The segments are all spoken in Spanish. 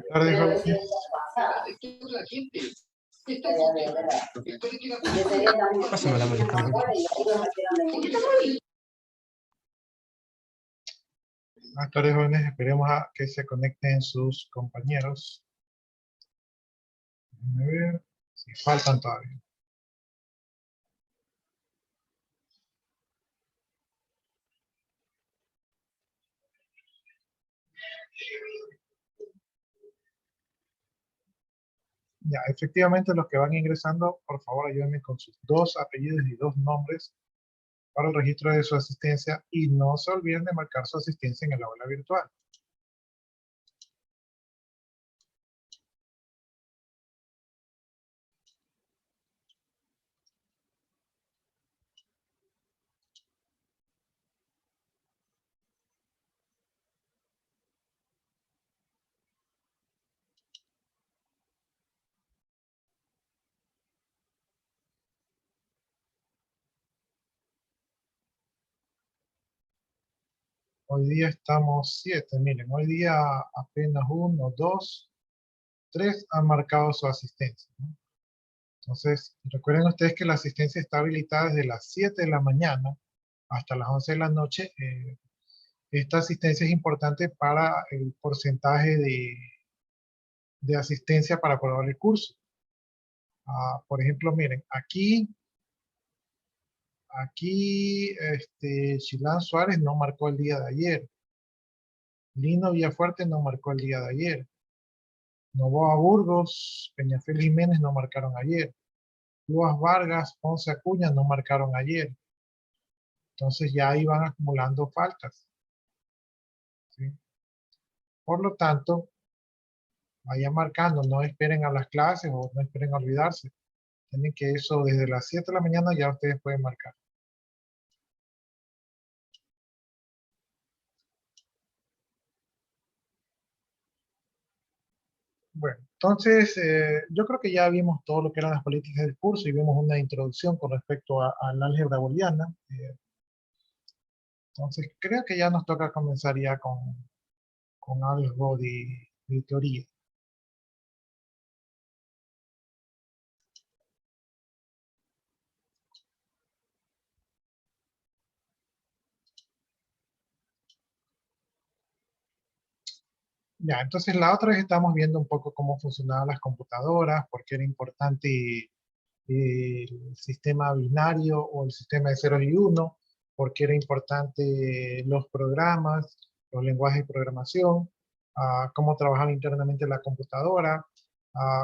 Tardes, jóvenes. Pásame la mano, por favor. Buenas tardes, jóvenes. Esperemos a que se conecten sus compañeros. Déjenme ver si faltan todavía. Ya, efectivamente, los que van ingresando, por favor, ayúdenme con sus 2 apellidos y 2 nombres para el registro de su asistencia y no se olviden de marcar su asistencia en el aula virtual. Hoy día estamos 7, miren, hoy día apenas 1, 2, 3 han marcado su asistencia, ¿no? Entonces, recuerden ustedes que la asistencia está habilitada desde las 7 de la mañana hasta las 11 de la noche. Esta asistencia es importante para el porcentaje de asistencia para aprobar el curso. Por ejemplo, miren, aquí Chilán Suárez no marcó el día de ayer. Lino Villafuerte no marcó el día de ayer. Novoa Burgos, Peñafiel Jiménez no marcaron ayer. Luas Vargas, Ponce Acuña no marcaron ayer. Entonces ya ahí van acumulando faltas, ¿sí? Por lo tanto, vayan marcando, no esperen a las clases o no esperen a olvidarse. Tienen que eso desde las 7 de la mañana ya ustedes pueden marcar. Bueno, entonces yo creo que ya vimos todo lo que eran las políticas del curso y vimos una introducción con respecto al álgebra booleana. Entonces creo que ya nos toca comenzar ya con algo de teoría. Ya, entonces la otra vez estamos viendo un poco cómo funcionaban las computadoras, por qué era importante el sistema binario o el sistema de ceros y unos, por qué era importante los programas, los lenguajes de programación, cómo trabajaba internamente la computadora,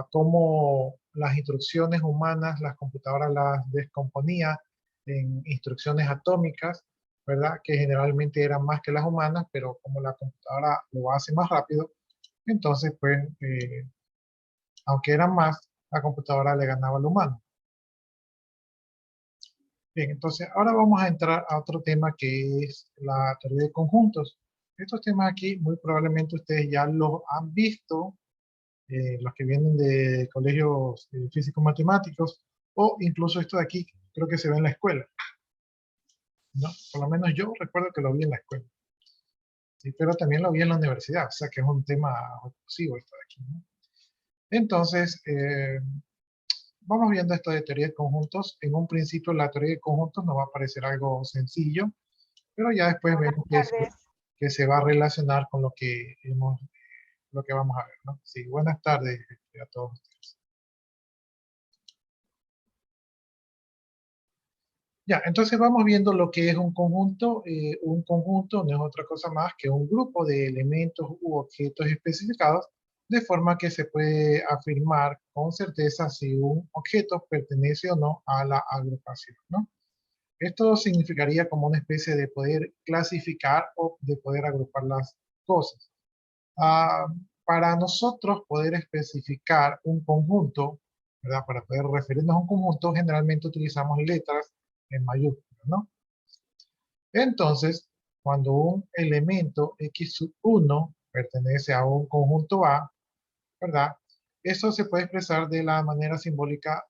cómo las instrucciones humanas, las computadoras las descomponía en instrucciones atómicas, ¿verdad? Que generalmente eran más que las humanas, pero como la computadora lo hace más rápido, entonces, pues, aunque eran más, la computadora le ganaba al humano. Bien, entonces ahora vamos a entrar a otro tema que es la teoría de conjuntos. Estos temas aquí muy probablemente ustedes ya los han visto, los que vienen de colegios físico-matemáticos, o incluso esto de aquí creo que se ve en la escuela, ¿no? Por lo menos yo recuerdo que lo vi en la escuela, ¿sí? Pero también lo vi en la universidad, o sea que es un tema recursivo esto de aquí, ¿no? Entonces, vamos viendo esto de teoría de conjuntos. En un principio la teoría de conjuntos nos va a parecer algo sencillo, pero ya después vemos que se va a relacionar con lo que vamos a ver, ¿no? Sí, buenas tardes a todos ustedes. Ya, entonces vamos viendo lo que es un conjunto. Un conjunto no es otra cosa más que un grupo de elementos u objetos especificados, de forma que se puede afirmar con certeza si un objeto pertenece o no a la agrupación, ¿no? Esto significaría como una especie de poder clasificar o de poder agrupar las cosas. Ah, para nosotros poder especificar un conjunto, ¿verdad? Para poder referirnos a un conjunto, generalmente utilizamos letras en mayúsculas, ¿no? Entonces, cuando un elemento x sub 1 pertenece a un conjunto A, ¿verdad? Eso se puede expresar de la manera simbólica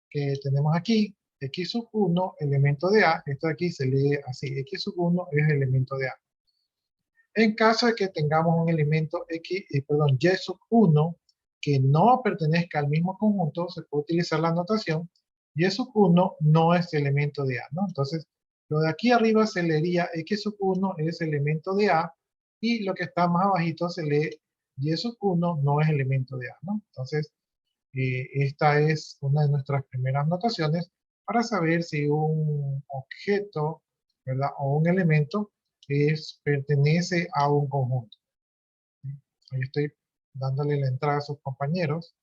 que tenemos aquí. X sub 1, elemento de A. Esto de aquí se lee así. X sub 1 es elemento de A. En caso de que tengamos un elemento Y sub 1 que no pertenezca al mismo conjunto, se puede utilizar la notación Y sub 1 no es elemento de A, ¿no? Entonces, lo de aquí arriba se leería X sub 1 es elemento de A y lo que está más abajito se lee Y sub 1 no es elemento de A, ¿no? Entonces, esta es una de nuestras primeras notaciones para saber si un objeto, ¿verdad? O un elemento pertenece a un conjunto. Ahí estoy dándole la entrada a sus compañeros.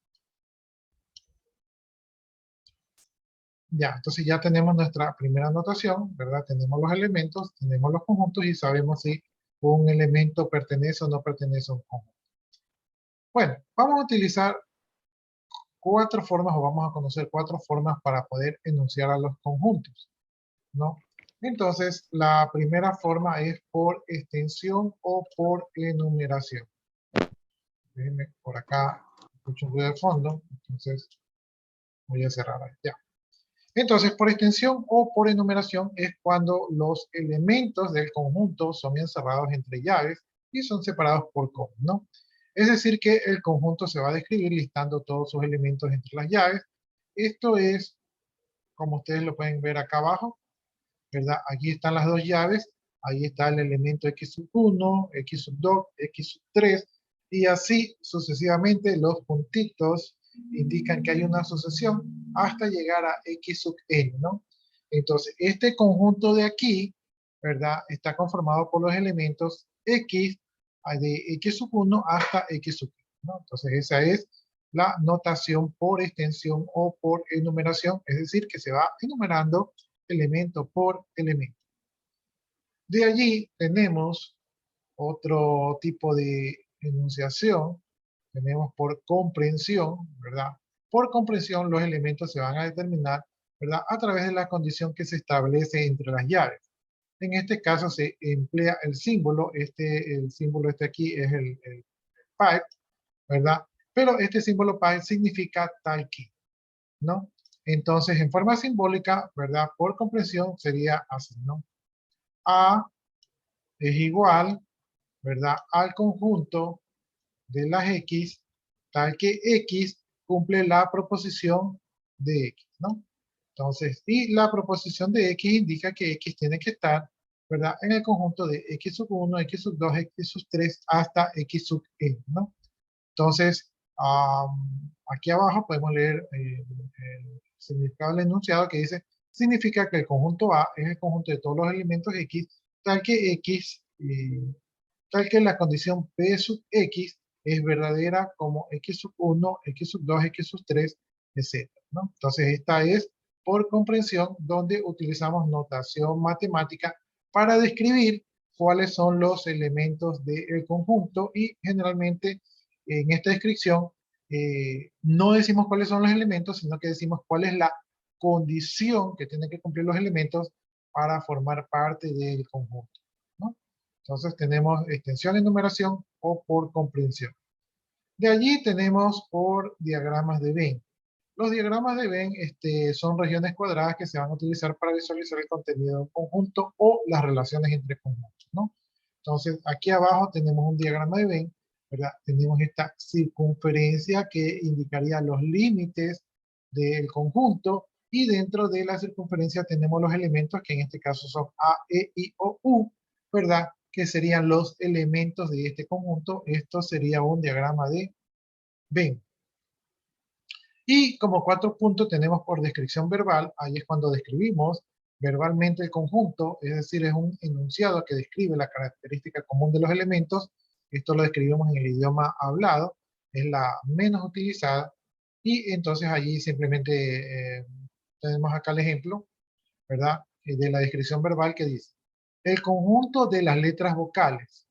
Ya, entonces ya tenemos nuestra primera notación, ¿verdad? Tenemos los elementos, tenemos los conjuntos y sabemos si un elemento pertenece o no pertenece a un conjunto. Bueno, vamos a utilizar cuatro formas o vamos a conocer cuatro formas para poder enunciar a los conjuntos, ¿no? Entonces, la primera forma es por extensión o por enumeración. Déjenme por acá, escucho un ruido de fondo, entonces voy a cerrar ahí, ya. Entonces, por extensión o por enumeración es cuando los elementos del conjunto son encerrados entre llaves y son separados por comas, ¿no? Es decir, que el conjunto se va a describir listando todos sus elementos entre las llaves. Esto es, como ustedes lo pueden ver acá abajo, ¿verdad? Aquí están las dos llaves, ahí está el elemento x sub 1, x sub 2, x sub 3, y así sucesivamente los puntitos indican que hay una sucesión hasta llegar a x sub n, ¿no? Entonces, este conjunto de aquí, ¿verdad? Está conformado por los elementos x, de x sub 1 hasta x sub n, ¿no? Entonces, esa es la notación por extensión o por enumeración, es decir, que se va enumerando elemento por elemento. De allí tenemos otro tipo de enunciación, tenemos por comprensión, ¿verdad? Por comprensión los elementos se van a determinar, ¿verdad? A través de la condición que se establece entre las llaves. En este caso se emplea el símbolo, el símbolo este aquí es el pipe, ¿verdad? Pero este símbolo pipe significa tal que, ¿no? Entonces, en forma simbólica, ¿verdad? Por comprensión sería así, ¿no? A es igual, ¿verdad? Al conjunto de las X, tal que X cumple la proposición de X, ¿no? Entonces, y la proposición de X indica que X tiene que estar, ¿verdad? En el conjunto de X sub 1, X sub 2, X sub 3 hasta X sub n, ¿no? Entonces, aquí abajo podemos leer el significado del enunciado que dice, significa que el conjunto A es el conjunto de todos los elementos X, tal que tal que la condición P sub X es verdadera como X sub 1, X sub 2, X sub 3, etc., ¿no? Entonces, esta es por comprensión donde utilizamos notación matemática para describir cuáles son los elementos del conjunto y generalmente en esta descripción no decimos cuáles son los elementos, sino que decimos cuál es la condición que tienen que cumplir los elementos para formar parte del conjunto, ¿no? Entonces tenemos extensión en numeración o por comprensión. De allí tenemos por diagramas de Venn. Los diagramas de Venn son regiones cuadradas que se van a utilizar para visualizar el contenido de un conjunto o las relaciones entre conjuntos, ¿no? Entonces, aquí abajo tenemos un diagrama de Venn, ¿verdad? Tenemos esta circunferencia que indicaría los límites del conjunto y dentro de la circunferencia tenemos los elementos que en este caso son A, E, I, O, U, ¿verdad? Que serían los elementos de este conjunto. Esto sería un diagrama de Venn. Y como cuatro puntos tenemos por descripción verbal, ahí es cuando describimos verbalmente el conjunto, es decir, es un enunciado que describe la característica común de los elementos. Esto lo describimos en el idioma hablado, es la menos utilizada. Y entonces allí simplemente tenemos acá el ejemplo, ¿verdad? De la descripción verbal que dice, el conjunto de las letras vocales.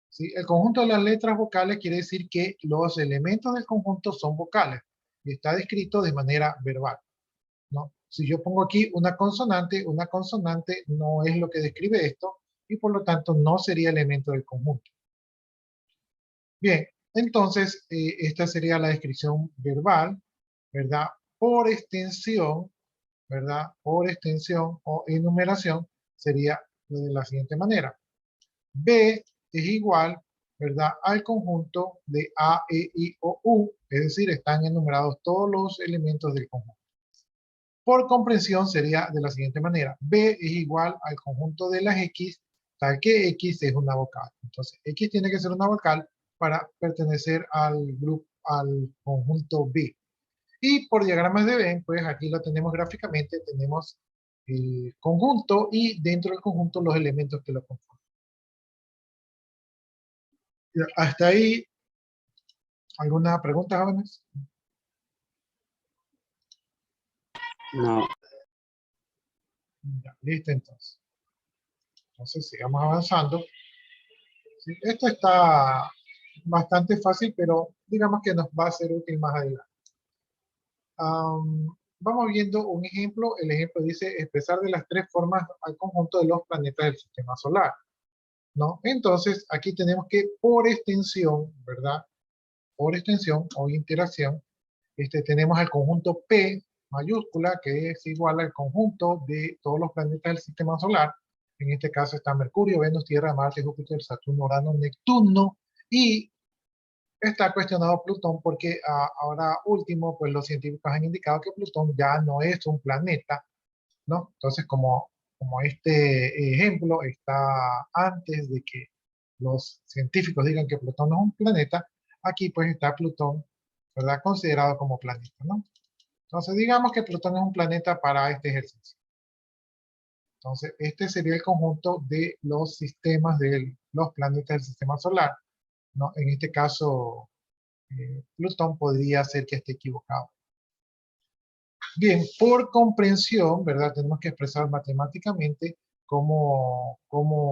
¿Sí? El conjunto de las letras vocales quiere decir que los elementos del conjunto son vocales y está descrito de manera verbal, ¿no? Si yo pongo aquí una consonante no es lo que describe esto y por lo tanto no sería elemento del conjunto. Bien, Entonces, esta sería la descripción verbal, ¿verdad? Por extensión, ¿verdad? Por extensión o enumeración sería de la siguiente manera. B es igual, ¿verdad? Al conjunto de A, E, I o U, es decir, están enumerados todos los elementos del conjunto. Por comprensión sería de la siguiente manera. B es igual al conjunto de las X, tal que X es una vocal. Entonces, X tiene que ser una vocal para pertenecer al grupo, al conjunto B. Y por diagramas de Venn, pues aquí lo tenemos gráficamente, tenemos el conjunto y dentro del conjunto los elementos que lo conforman. Hasta ahí, ¿alguna pregunta, jóvenes? No. Ya, listo entonces. Entonces sigamos avanzando. Sí, esto está bastante fácil, pero digamos que nos va a ser útil más adelante. Vamos viendo un ejemplo. El ejemplo dice expresar de las tres formas al conjunto de los planetas del sistema solar, ¿no? Entonces, aquí tenemos que por extensión, ¿verdad? Por extensión o interacción, tenemos el conjunto P mayúscula, que es igual al conjunto de todos los planetas del sistema solar. En este caso está Mercurio, Venus, Tierra, Marte, Júpiter, Saturno, Urano, Neptuno, y está cuestionado Plutón porque ahora último, pues los científicos han indicado que Plutón ya no es un planeta, ¿no? Entonces, como este ejemplo está antes de que los científicos digan que Plutón no es un planeta, aquí pues está Plutón, ¿verdad? Considerado como planeta, ¿no? Entonces, digamos que Plutón es un planeta para este ejercicio. Entonces, este sería el conjunto de los sistemas de los planetas del sistema solar, ¿no? En este caso, Plutón podría ser que esté equivocado. Bien, por comprensión, ¿verdad? Tenemos que expresar matemáticamente cómo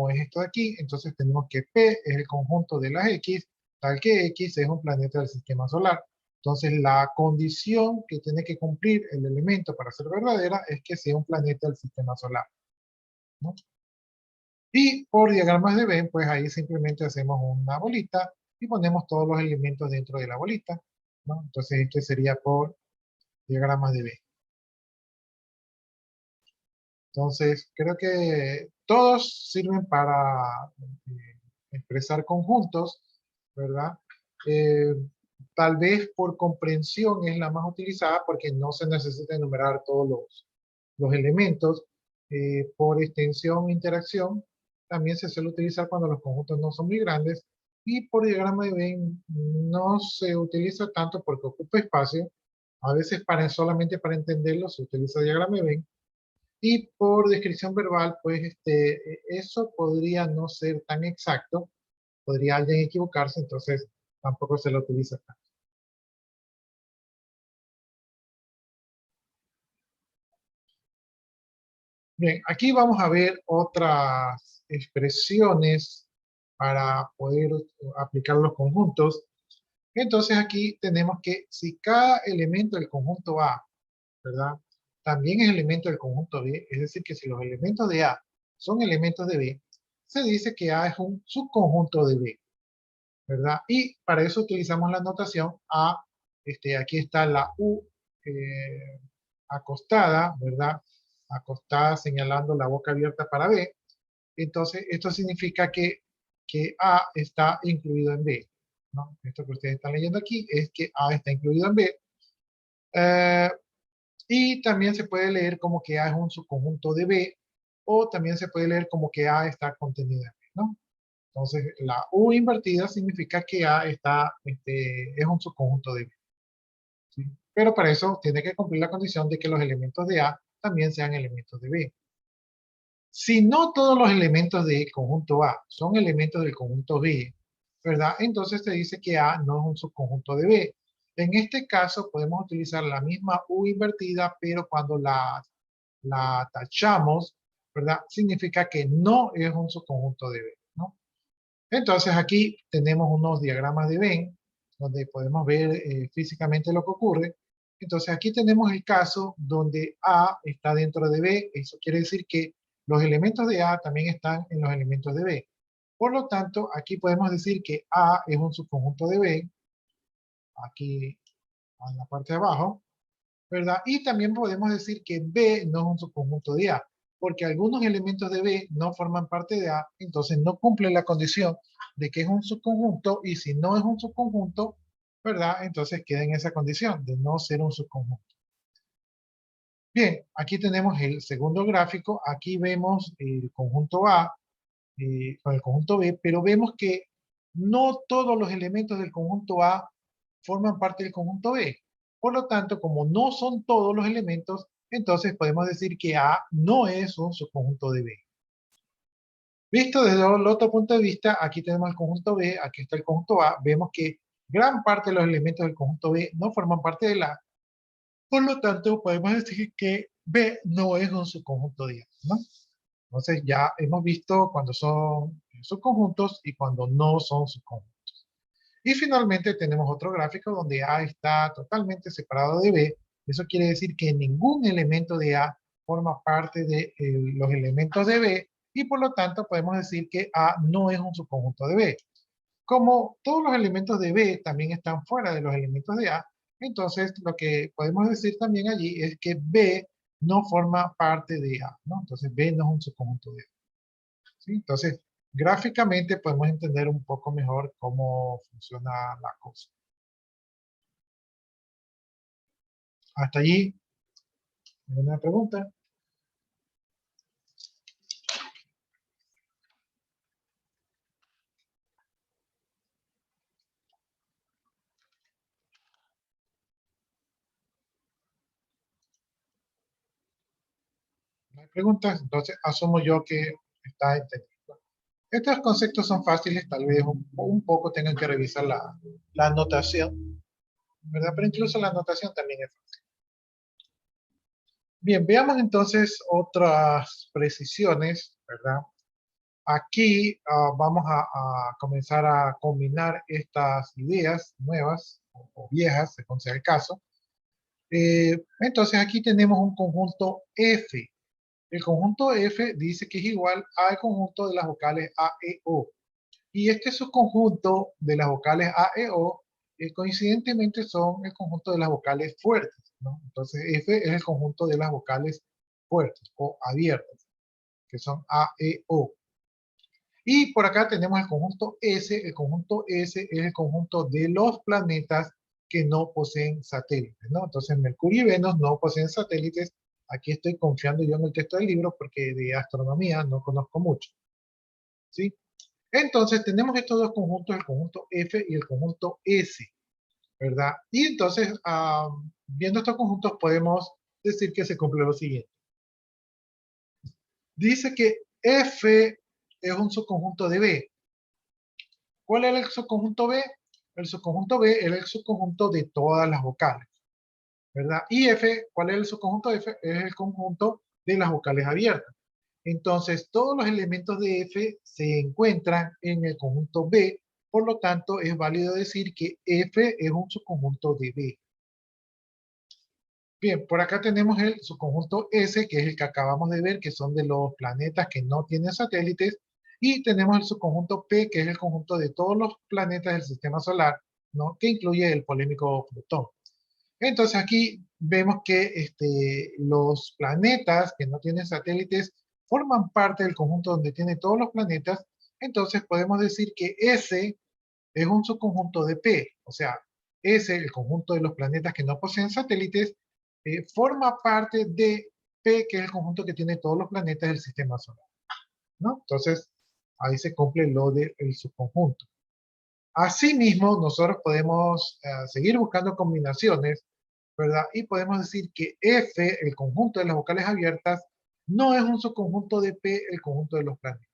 es esto de aquí. Entonces tenemos que P es el conjunto de las X, tal que X es un planeta del sistema solar. Entonces la condición que tiene que cumplir el elemento para ser verdadera es que sea un planeta del sistema solar, ¿no? Y por diagramas de Venn, pues ahí simplemente hacemos una bolita y ponemos todos los elementos dentro de la bolita, ¿no? Entonces este sería por diagramas de Venn. Entonces, creo que todos sirven para expresar conjuntos, ¿verdad? Eh, Tal vez por comprensión es la más utilizada porque no se necesita enumerar todos los elementos. Por extensión e interacción, también se suele utilizar cuando los conjuntos no son muy grandes. Y por diagrama de Venn no se utiliza tanto porque ocupa espacio. A veces solamente para entenderlo se utiliza diagrama de Venn. Y por descripción verbal, pues eso podría no ser tan exacto, podría alguien equivocarse, entonces tampoco se lo utiliza tanto. Bien, aquí vamos a ver otras expresiones para poder aplicar los conjuntos. Entonces aquí tenemos que si cada elemento del conjunto A, ¿verdad? También es elemento del conjunto B, es decir, que si los elementos de A son elementos de B, se dice que A es un subconjunto de B, ¿verdad? Y para eso utilizamos la notación A, aquí está la U acostada, ¿verdad? Acostada señalando la boca abierta para B. Entonces, esto significa que A está incluido en B, ¿no? Esto que ustedes están leyendo aquí es que A está incluido en B. Eh, y también se puede leer como que A es un subconjunto de B, o también se puede leer como que A está contenida en B, ¿no? Entonces, la U invertida significa que A es un subconjunto de B, ¿sí? Pero para eso tiene que cumplir la condición de que los elementos de A también sean elementos de B. Si no todos los elementos del conjunto A son elementos del conjunto B, ¿verdad? Entonces se dice que A no es un subconjunto de B. En este caso podemos utilizar la misma U invertida, pero cuando la tachamos, ¿verdad? Significa que no es un subconjunto de B, ¿no? Entonces aquí tenemos unos diagramas de Venn, donde podemos ver físicamente lo que ocurre. Entonces aquí tenemos el caso donde A está dentro de B, eso quiere decir que los elementos de A también están en los elementos de B. Por lo tanto, aquí podemos decir que A es un subconjunto de B, aquí en la parte de abajo, ¿verdad? Y también podemos decir que B no es un subconjunto de A, porque algunos elementos de B no forman parte de A, entonces no cumple la condición de que es un subconjunto, y si no es un subconjunto, ¿verdad? Entonces queda en esa condición de no ser un subconjunto. Bien, aquí tenemos el segundo gráfico, aquí vemos el conjunto A con el conjunto B, pero vemos que no todos los elementos del conjunto A forman parte del conjunto B. Por lo tanto, como no son todos los elementos, entonces podemos decir que A no es un subconjunto de B. Visto desde el otro punto de vista, aquí tenemos el conjunto B, aquí está el conjunto A, vemos que gran parte de los elementos del conjunto B no forman parte del A, por lo tanto podemos decir que B no es un subconjunto de A, ¿no? Entonces ya hemos visto cuando son subconjuntos y cuando no son subconjuntos. Y finalmente tenemos otro gráfico donde A está totalmente separado de B. Eso quiere decir que ningún elemento de A forma parte de los elementos de B, y por lo tanto podemos decir que A no es un subconjunto de B. Como todos los elementos de B también están fuera de los elementos de A, entonces lo que podemos decir también allí es que B no forma parte de A, ¿no? Entonces B no es un subconjunto de A, ¿sí? Entonces, gráficamente podemos entender un poco mejor cómo funciona la cosa. Hasta allí, ¿alguna pregunta? ¿No hay preguntas? Entonces, asumo yo que está entendido. Estos conceptos son fáciles, tal vez un poco tengan que revisar la anotación, ¿verdad? Pero incluso la anotación también es fácil. Bien, veamos entonces otras precisiones, ¿verdad? Aquí vamos a comenzar a combinar estas ideas nuevas o viejas, según sea el caso. Entonces aquí tenemos un conjunto F. El conjunto F dice que es igual al conjunto de las vocales A, E, O. Y este subconjunto de las vocales A, E, O, coincidentemente son el conjunto de las vocales fuertes, ¿no? Entonces F es el conjunto de las vocales fuertes o abiertas, que son A, E, O. Y por acá tenemos el conjunto S. El conjunto S es el conjunto de los planetas que no poseen satélites, ¿no? Entonces Mercurio y Venus no poseen satélites. Aquí estoy confiando yo en el texto del libro porque de astronomía no conozco mucho, ¿sí? Entonces tenemos estos dos conjuntos, el conjunto F y el conjunto S, ¿verdad? Y entonces, viendo estos conjuntos podemos decir que se cumple lo siguiente. Dice que F es un subconjunto de B. ¿Cuál es el subconjunto B? El subconjunto B es el subconjunto de todas las vocales, ¿verdad? Y F, ¿cuál es el subconjunto de F? Es el conjunto de las vocales abiertas. Entonces, todos los elementos de F se encuentran en el conjunto B, por lo tanto, es válido decir que F es un subconjunto de B. Bien, por acá tenemos el subconjunto S, que es el que acabamos de ver, que son de los planetas que no tienen satélites, y tenemos el subconjunto P, que es el conjunto de todos los planetas del sistema solar, ¿no? Que incluye el polémico Plutón. Entonces aquí vemos que los planetas que no tienen satélites forman parte del conjunto donde tiene todos los planetas. Entonces podemos decir que S es un subconjunto de P, o sea, S, el conjunto de los planetas que no poseen satélites, forma parte de P, que es el conjunto que tiene todos los planetas del sistema solar, ¿no? Entonces, ahí se cumple lo del subconjunto. Asimismo, nosotros podemos seguir buscando combinaciones, ¿verdad? Y podemos decir que F, el conjunto de las vocales abiertas, no es un subconjunto de P, el conjunto de los planetas.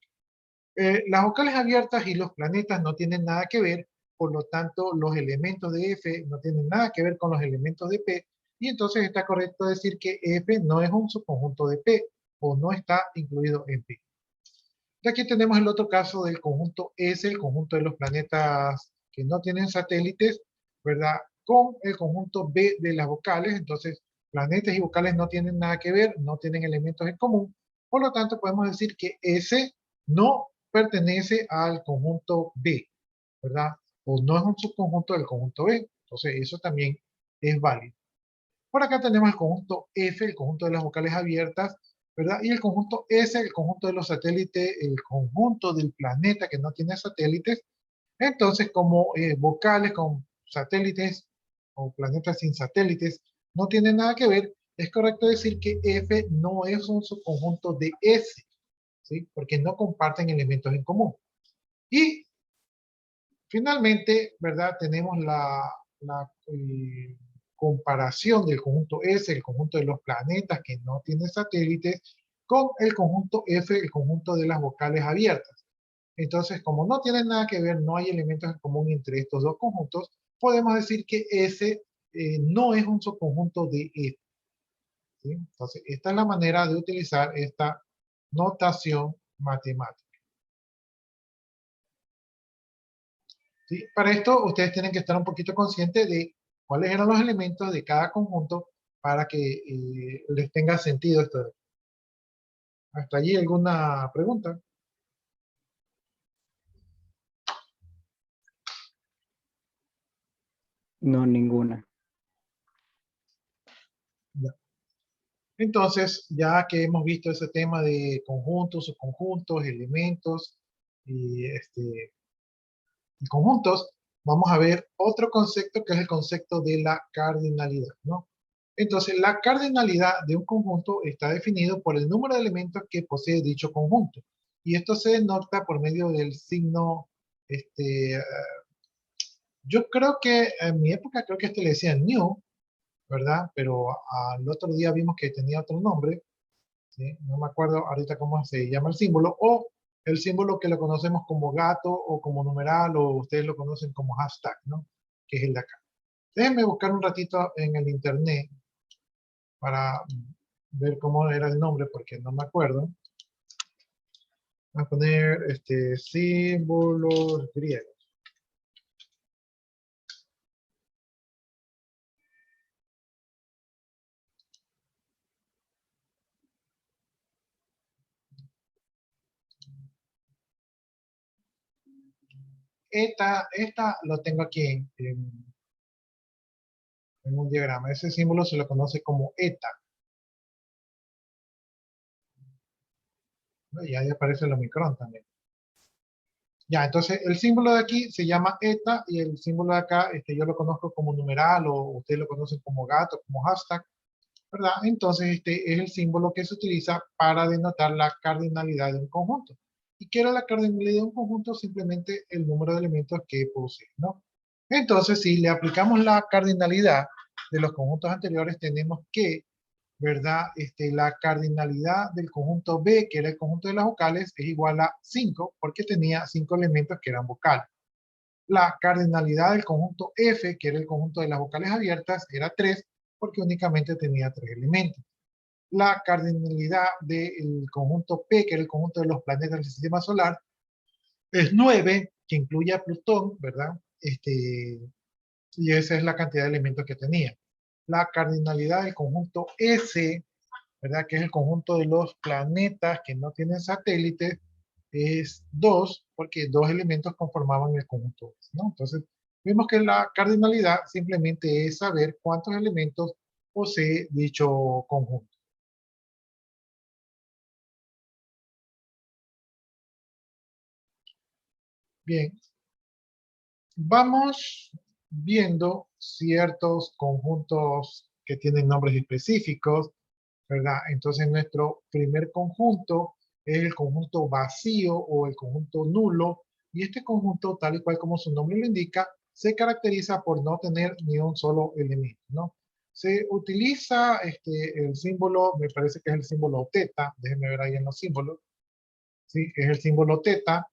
Las vocales abiertas y los planetas no tienen nada que ver, por lo tanto los elementos de F no tienen nada que ver con los elementos de P, y entonces está correcto decir que F no es un subconjunto de P, o no está incluido en P. Y aquí tenemos el otro caso del conjunto S, el conjunto de los planetas que no tienen satélites, ¿verdad? Con el conjunto B de las vocales. Entonces planetas y vocales no tienen nada que ver, no tienen elementos en común, por lo tanto podemos decir que S no pertenece al conjunto B, ¿verdad? O no es un subconjunto del conjunto B. Entonces, eso también es válido. Por acá tenemos el conjunto F, el conjunto de las vocales abiertas, ¿verdad? Y el conjunto S, el conjunto de los satélites, el conjunto del planeta que no tiene satélites. Entonces, como vocales con satélites o planetas sin satélites no tienen nada que ver, es correcto decir que F no es un subconjunto de S, ¿sí? Porque no comparten elementos en común. Y finalmente, ¿verdad? Tenemos la comparación del conjunto S, el conjunto de los planetas que no tienen satélites, con el conjunto F, el conjunto de las vocales abiertas. Entonces, como no tienen nada que ver, no hay elementos en común entre estos dos conjuntos, podemos decir que S no es un subconjunto de F, ¿sí? Entonces, esta es la manera de utilizar esta notación matemática, ¿sí? Para esto, ustedes tienen que estar un poquito conscientes de cuáles eran los elementos de cada conjunto para que les tenga sentido esto. ¿Hasta allí alguna pregunta? No, ninguna. Ya. Entonces, ya que hemos visto ese tema de conjuntos, subconjuntos, elementos y conjuntos, vamos a ver otro concepto que es el concepto de la cardinalidad, ¿no? Entonces, la cardinalidad de un conjunto está definido por el número de elementos que posee dicho conjunto. Y esto se denota por medio del signo, yo creo que en mi época creo que este le decían new, ¿verdad? Pero al otro día vimos que tenía otro nombre, ¿sí? No me acuerdo ahorita cómo se llama el símbolo, o el símbolo que lo conocemos como gato o como numeral, o ustedes lo conocen como hashtag, ¿no? Que es el de acá. Déjenme buscar un ratito en el internet para ver cómo era el nombre, porque no me acuerdo. Voy a poner símbolos griegos. Esta lo tengo aquí en un diagrama. Ese símbolo se lo conoce como eta. ¿No? Y ahí aparece el omicron también. Ya, entonces el símbolo de aquí se llama eta y el símbolo de acá yo lo conozco como numeral o ustedes lo conocen como gato, como hashtag, ¿verdad? Entonces este es el símbolo que se utiliza para denotar la cardinalidad de un conjunto. ¿Y qué era la cardinalidad de un conjunto? Simplemente el número de elementos que posee, ¿no? Entonces, si le aplicamos la cardinalidad de los conjuntos anteriores, tenemos que, ¿verdad? La cardinalidad del conjunto B, que era el conjunto de las vocales, es igual a 5, porque tenía 5 elementos que eran vocales. La cardinalidad del conjunto F, que era el conjunto de las vocales abiertas, era 3, porque únicamente tenía 3 elementos. La cardinalidad del conjunto P, que era el conjunto de los planetas del sistema solar, es 9, que incluye a Plutón, ¿verdad? Y esa es la cantidad de elementos que tenía. La cardinalidad del conjunto S, ¿verdad? Que es el conjunto de los planetas que no tienen satélites, es 2, porque 2 elementos conformaban el conjunto S, ¿no? Entonces, vemos que la cardinalidad simplemente es saber cuántos elementos posee dicho conjunto. Bien, vamos viendo ciertos conjuntos que tienen nombres específicos, ¿verdad? Entonces nuestro primer conjunto es el conjunto vacío o el conjunto nulo, y este conjunto, tal y cual como su nombre lo indica, se caracteriza por no tener ni un solo elemento, ¿no? Se utiliza el símbolo, me parece que es el símbolo teta, déjenme ver ahí en los símbolos, ¿sí? Es el símbolo teta,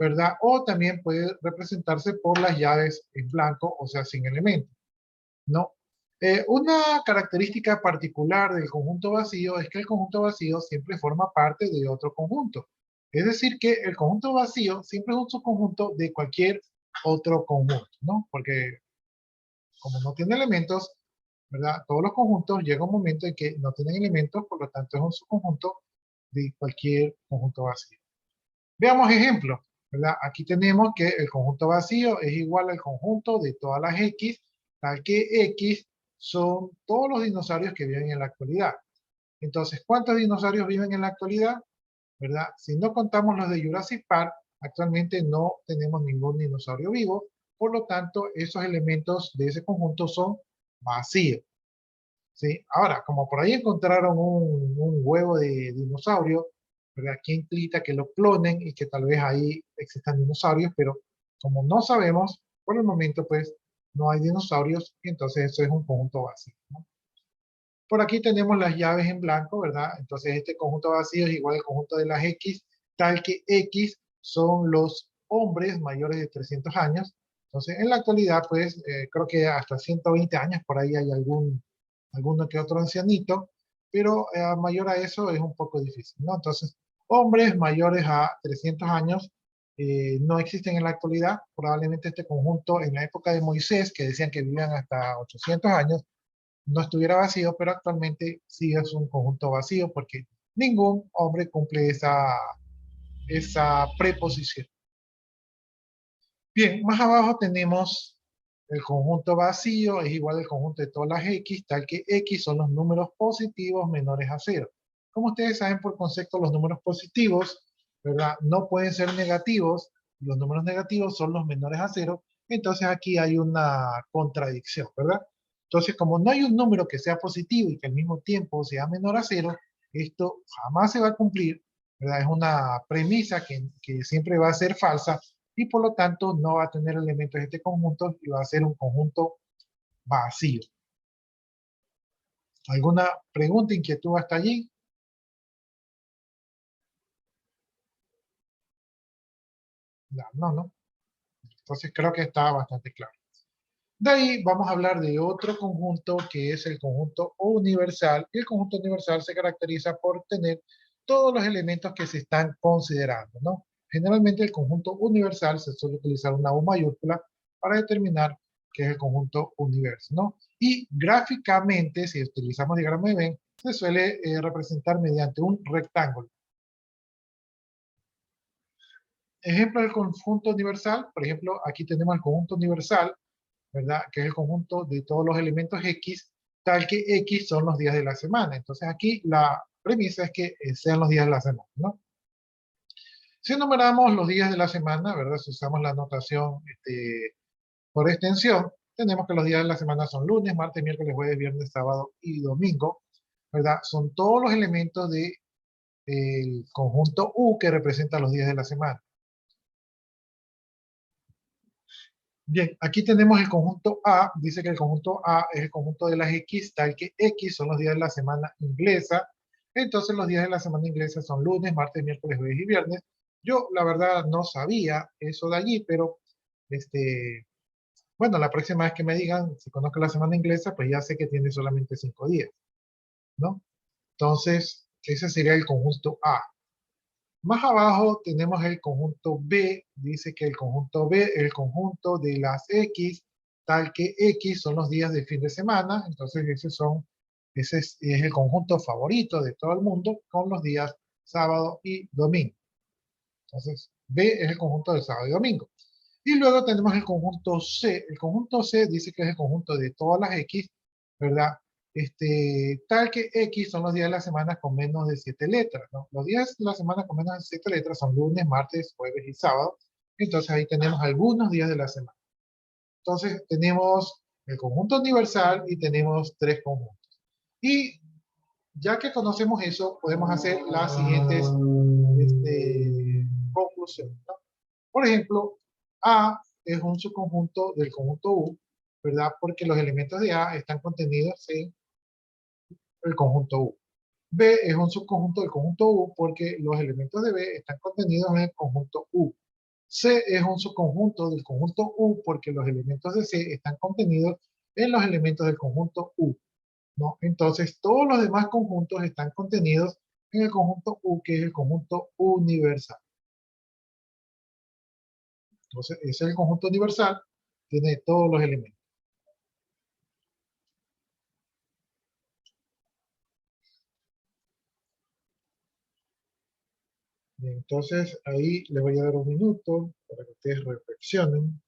¿verdad? O también puede representarse por las llaves en blanco, o sea, sin elementos, ¿no? Una característica particular del conjunto vacío es que el conjunto vacío siempre forma parte de otro conjunto. Es decir, que el conjunto vacío siempre es un subconjunto de cualquier otro conjunto, ¿no? Porque como no tiene elementos, ¿verdad? Todos los conjuntos llega un momento en que no tienen elementos, por lo tanto es un subconjunto de cualquier conjunto vacío. Veamos ejemplos, ¿verdad? Aquí tenemos que el conjunto vacío es igual al conjunto de todas las X, tal que X son todos los dinosaurios que viven en la actualidad. Entonces, ¿cuántos dinosaurios viven en la actualidad? ¿Verdad? Si no contamos los de Jurassic Park, actualmente no tenemos ningún dinosaurio vivo, por lo tanto, esos elementos de ese conjunto son vacíos. ¿Sí? Ahora, como por ahí encontraron un huevo de dinosaurio, ¿verdad? ¿Quién quita que lo clonen y que tal vez ahí existan dinosaurios? Pero como no sabemos, por el momento pues no hay dinosaurios, y entonces eso es un conjunto vacío, ¿no? Por aquí tenemos las llaves en blanco, ¿verdad? Entonces este conjunto vacío es igual al conjunto de las X, tal que X son los hombres mayores de 300 años. Entonces en la actualidad, pues creo que hasta 120 años, por ahí hay alguno que otro ancianito, pero mayor a eso es un poco difícil, ¿no? Entonces, hombres mayores a 300 años no existen en la actualidad. Probablemente este conjunto en la época de Moisés, que decían que vivían hasta 800 años, no estuviera vacío, pero actualmente sí es un conjunto vacío porque ningún hombre cumple esa preposición. Bien, más abajo tenemos el conjunto vacío, es igual al conjunto de todas las X, tal que X son los números positivos menores a cero. Como ustedes saben por concepto, los números positivos, ¿verdad? No pueden ser negativos, los números negativos son los menores a cero, entonces aquí hay una contradicción, ¿verdad? Entonces, como no hay un número que sea positivo y que al mismo tiempo sea menor a cero, esto jamás se va a cumplir, ¿verdad? Es una premisa que siempre va a ser falsa, y por lo tanto no va a tener elementos de este conjunto y va a ser un conjunto vacío. ¿Alguna pregunta, inquietud hasta allí? No, no. Entonces creo que está bastante claro. De ahí vamos a hablar de otro conjunto que es el conjunto universal. Y el conjunto universal se caracteriza por tener todos los elementos que se están considerando, ¿no? Generalmente el conjunto universal se suele utilizar una U mayúscula para determinar qué es el conjunto universo, ¿no? Y gráficamente, si utilizamos diagrama de Venn, se suele representar mediante un rectángulo. Ejemplo del conjunto universal, por ejemplo, aquí tenemos el conjunto universal, ¿verdad? Que es el conjunto de todos los elementos X, tal que X son los días de la semana. Entonces aquí la premisa es que sean los días de la semana, ¿no? Si enumeramos los días de la semana, ¿verdad? Si usamos la notación por extensión, tenemos que los días de la semana son lunes, martes, miércoles, jueves, viernes, sábado y domingo, ¿verdad? Son todos los elementos del conjunto U que representa los días de la semana. Bien, aquí tenemos el conjunto A, dice que el conjunto A es el conjunto de las X, tal que X son los días de la semana inglesa. Entonces los días de la semana inglesa son lunes, martes, miércoles, jueves y viernes. Yo la verdad no sabía eso de allí, pero bueno, la próxima vez que me digan si conozco la semana inglesa, pues ya sé que tiene solamente 5 días, ¿no? Entonces, ese sería el conjunto A. Más abajo tenemos el conjunto B, dice que el conjunto B es el conjunto de las X, tal que X son los días del fin de semana, entonces ese es el conjunto favorito de todo el mundo con los días sábado y domingo. Entonces, B es el conjunto de sábado y domingo. Y luego tenemos el conjunto C. El conjunto C dice que es el conjunto de todas las X, ¿verdad? Tal que X son los días de la semana con menos de 7 letras, ¿no? Los días de la semana con menos de 7 letras son lunes, martes, jueves y sábado. Entonces ahí tenemos algunos días de la semana. Entonces tenemos el conjunto universal y tenemos tres conjuntos. Y ya que conocemos eso, podemos hacer las siguientes conclusiones, ¿no? Por ejemplo, A es un subconjunto del conjunto U, ¿verdad? Porque los elementos de A están contenidos en el conjunto U. B es un subconjunto del conjunto U porque los elementos de B están contenidos en el conjunto U. C es un subconjunto del conjunto U porque los elementos de C están contenidos en los elementos del conjunto U, ¿no? Entonces, todos los demás conjuntos están contenidos en el conjunto U, que es el conjunto universal. Entonces, ese es el conjunto universal, tiene todos los elementos. Bien, entonces ahí les voy a dar un minuto para que ustedes reflexionen.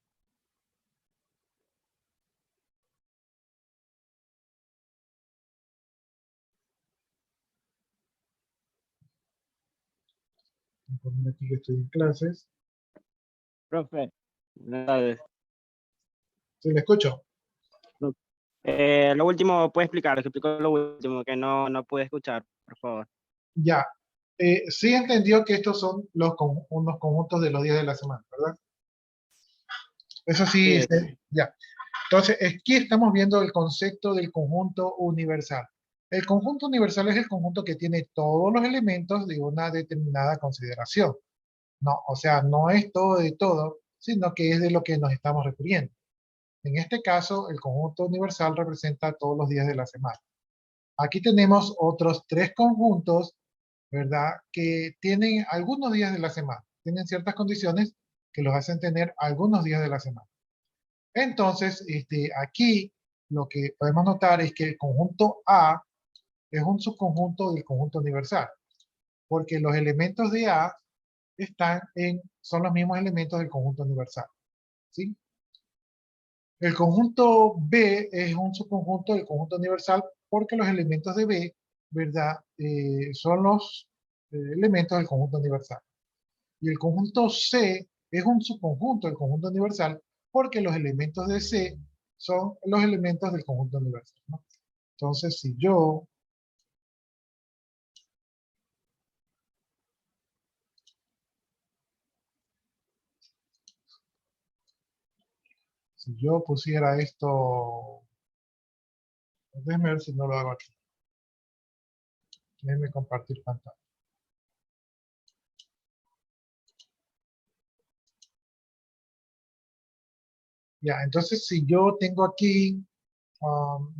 Voy a poner aquí que estoy en clases. Profe, buenas tardes. ¿Sí le escucho? Lo último, ¿puede explicar? Explicó lo último, que no pude escuchar, por favor. Ya. Sí entendió que estos son unos conjuntos de los días de la semana, ¿verdad? Eso Sí, sí, ya. Entonces, aquí estamos viendo el concepto del conjunto universal. El conjunto universal es el conjunto que tiene todos los elementos de una determinada consideración. No, o sea, no es todo de todo, sino que es de lo que nos estamos refiriendo. En este caso, el conjunto universal representa todos los días de la semana. Aquí tenemos otros tres conjuntos, ¿verdad? Que tienen algunos días de la semana. Tienen ciertas condiciones que los hacen tener algunos días de la semana. Entonces, aquí lo que podemos notar es que el conjunto A es un subconjunto del conjunto universal, porque los elementos de A son los mismos elementos del conjunto universal, ¿sí? El conjunto B es un subconjunto del conjunto universal porque los elementos de B, ¿verdad? Son los elementos del conjunto universal. Y el conjunto C es un subconjunto del conjunto universal porque los elementos de C son los elementos del conjunto universal, ¿no? Entonces, si yo pusiera esto, déjenme ver si no lo hago aquí. Déjenme compartir pantalla. Ya, entonces si yo tengo aquí,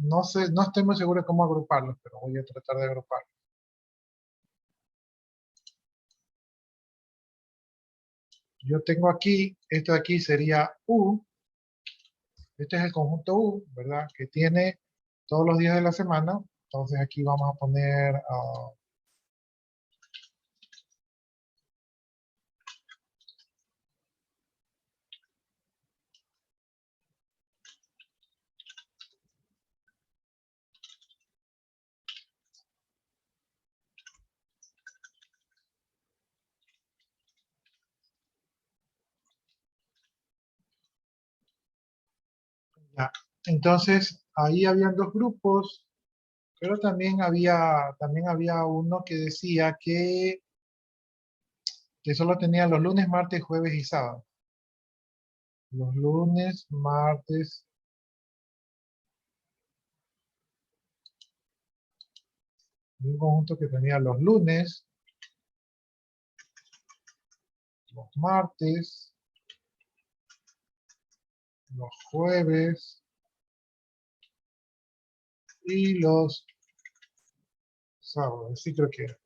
no sé, no estoy muy seguro de cómo agruparlos, pero voy a tratar de agruparlos. Yo tengo aquí, esto de aquí sería U, este es el conjunto U, ¿verdad? Que tiene todos los días de la semana. Entonces aquí vamos a poner, ya. Entonces ahí habían dos grupos, pero también había uno que decía que solo tenía los lunes, martes, jueves y sábado. Los lunes, martes, un conjunto que tenía los lunes, los martes, los jueves y los sábados. Sí, creo que era.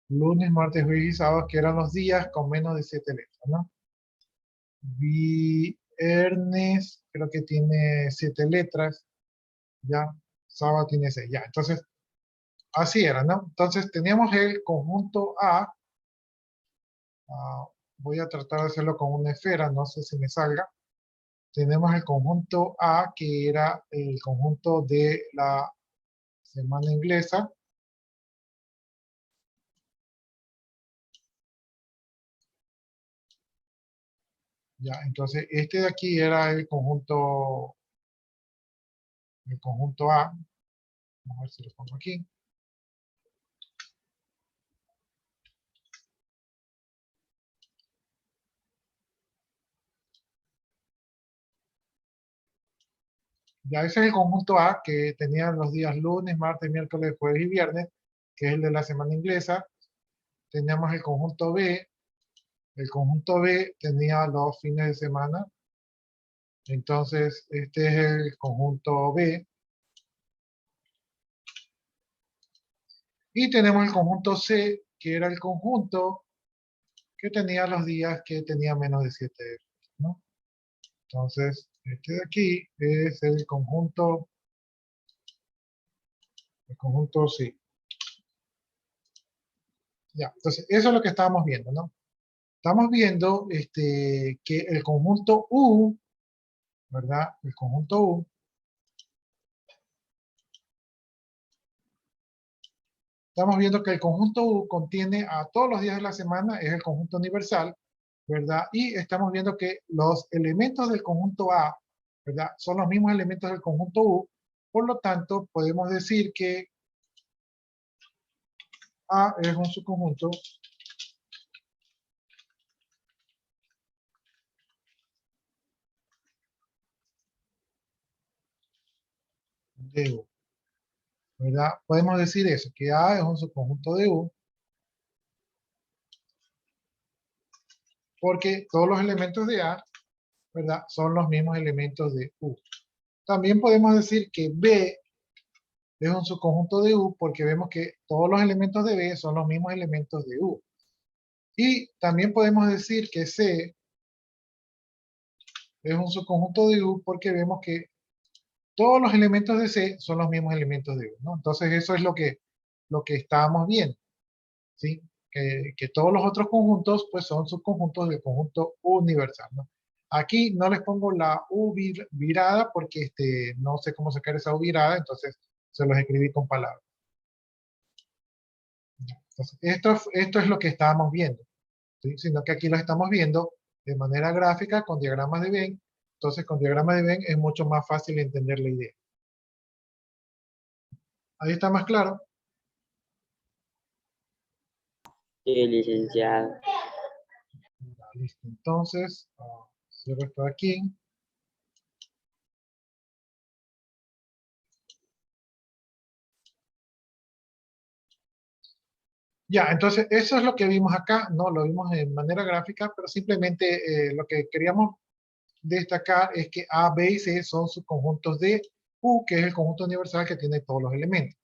Lunes, martes, jueves y sábados, que eran los días con menos de 7 letras, ¿no? Viernes, creo que tiene 7 letras, ya. Sábado tiene 6, ya. Entonces, así era, ¿no? Entonces, teníamos el conjunto A. Voy a tratar de hacerlo con una esfera, no sé si me salga. Tenemos el conjunto A, que era el conjunto de la semana inglesa. Ya, entonces este de aquí era el conjunto A. Vamos a ver si lo pongo aquí. Ya ese es el conjunto A que tenía los días lunes, martes, miércoles, jueves y viernes, que es el de la semana inglesa. Teníamos el conjunto B. El conjunto B tenía los fines de semana. Entonces, este es el conjunto B. Y tenemos el conjunto C, que era el conjunto que tenía los días que tenía menos de 7, ¿no? Entonces, este de aquí es el conjunto C. Ya, entonces, eso es lo que estábamos viendo, ¿no? Estamos viendo que el conjunto U, ¿verdad? El conjunto U, estamos viendo que el conjunto U contiene a todos los días de la semana, es el conjunto universal, ¿verdad? Y estamos viendo que los elementos del conjunto A, ¿verdad? Son los mismos elementos del conjunto U, por lo tanto, podemos decir que A es un subconjunto de U, ¿verdad? Podemos decir eso, que A es un subconjunto de U, porque todos los elementos de A, ¿verdad? Son los mismos elementos de U. También podemos decir que B es un subconjunto de U porque vemos que todos los elementos de B son los mismos elementos de U. Y también podemos decir que C es un subconjunto de U porque vemos que todos los elementos de C son los mismos elementos de U, ¿no? Entonces eso es lo que estábamos viendo, ¿sí? Que todos los otros conjuntos pues son subconjuntos del conjunto universal, ¿no? Aquí no les pongo la U virada porque no sé cómo sacar esa U virada, entonces se los escribí con palabras. Entonces, esto es lo que estábamos viendo, ¿sí? Sino que aquí lo estamos viendo de manera gráfica con diagramas de Venn. Entonces, con diagramas de Venn es mucho más fácil entender la idea. Ahí está más claro. Sí, licenciado. Ya, listo. Entonces, cierro esto aquí. Ya, entonces eso es lo que vimos acá, ¿no? Lo vimos en manera gráfica, pero simplemente lo que queríamos destacar es que A, B y C son subconjuntos de U, que es el conjunto universal que tiene todos los elementos.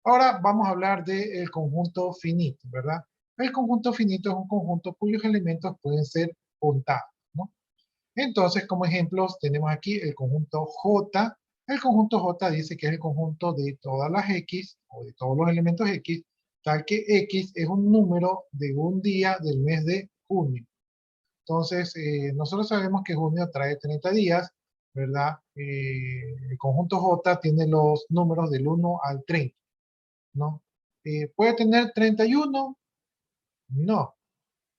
Ahora vamos a hablar del conjunto finito, ¿verdad? El conjunto finito es un conjunto cuyos elementos pueden ser contados, ¿no? Entonces, como ejemplos, tenemos aquí el conjunto J. El conjunto J dice que es el conjunto de todas las X, o de todos los elementos X, tal que X es un número de un día del mes de junio. Entonces, nosotros sabemos que junio trae 30 días, ¿verdad? El conjunto J tiene los números del 1 al 30, ¿no? ¿Puede tener 31? No,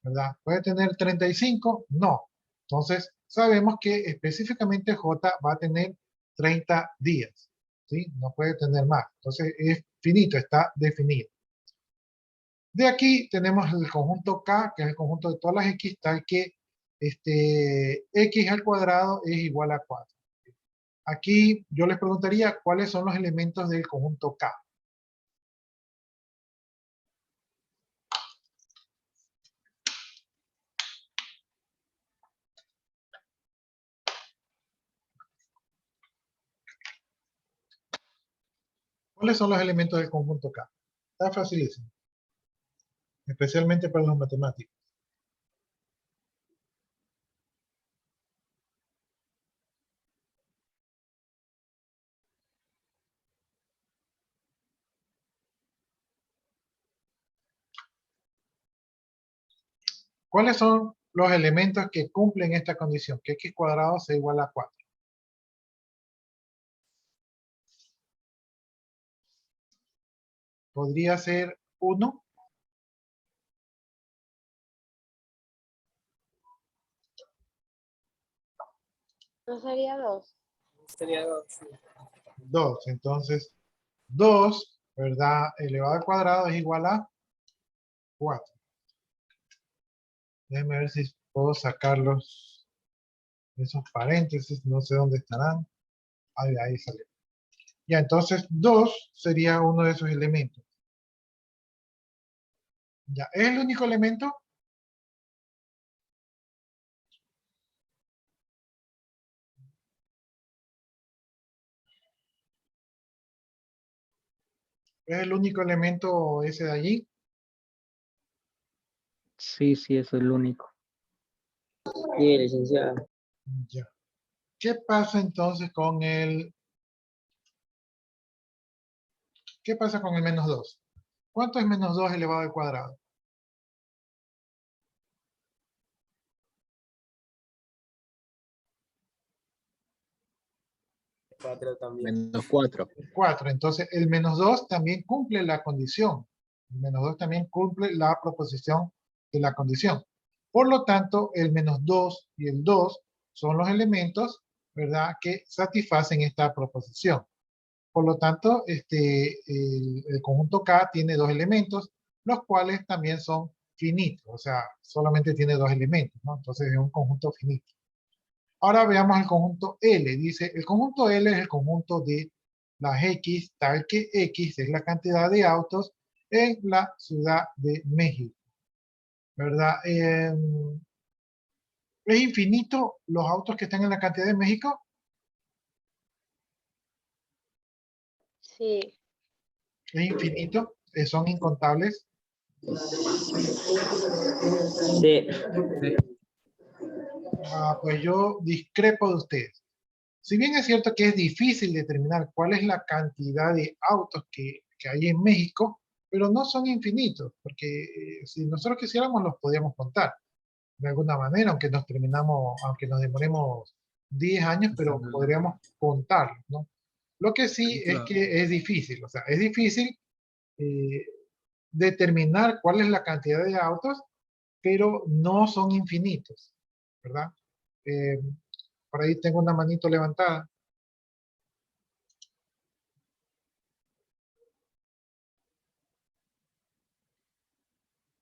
¿verdad? ¿Puede tener 35? No. Entonces, sabemos que específicamente J va a tener 30 días, ¿sí? No puede tener más. Entonces, es finito, está definido. De aquí tenemos el conjunto K, que es el conjunto de todas las X, tal que X al cuadrado es igual a 4. Aquí yo les preguntaría cuáles son los elementos del conjunto K. ¿Cuáles son los elementos del conjunto K? Está facilísimo, especialmente para los matemáticos. ¿Cuáles son los elementos que cumplen esta condición? Que x cuadrado sea igual a 4. Podría ser 1. ¿No sería 2? Sería 2. 2. Entonces, 2, ¿verdad? Elevado al cuadrado es igual a 4. Déjenme ver si puedo sacarlos, esos paréntesis, no sé dónde estarán. Ahí salió. Ya, entonces 2 sería uno de esos elementos. Ya, ¿es el único elemento? ¿Es el único elemento ese de allí? Sí, sí, eso es lo único. Sí, licenciado. Ya. ¿Qué pasa entonces con ¿qué pasa con el menos 2? ¿Cuánto es menos 2 elevado al cuadrado? Menos 4. 4. Entonces, el menos 2 también cumple la condición. El menos 2 también cumple la proposición de la condición. Por lo tanto, el menos 2 y el 2 son los elementos, ¿verdad?, que satisfacen esta proposición. Por lo tanto, el conjunto K tiene dos elementos, los cuales también son finitos. O sea, solamente tiene dos elementos, ¿no? Entonces, es un conjunto finito. Ahora veamos el conjunto L. Dice, el conjunto L es el conjunto de las X, tal que X es la cantidad de autos en la Ciudad de México, ¿verdad? ¿Es infinito los autos que están en la cantidad de México? Sí. ¿Es infinito? ¿Son incontables? Sí. Pues yo discrepo de ustedes. Si bien es cierto que es difícil determinar cuál es la cantidad de autos que hay en México, pero no son infinitos, porque si nosotros quisiéramos los podríamos contar de alguna manera, aunque nos demoremos 10 años, pero podríamos contarlos, ¿no? Lo que sí es que es difícil, o sea, es difícil eh, determinar cuál es la cantidad de autos, pero no son infinitos, ¿verdad? Eh, por ahí tengo una manito levantada.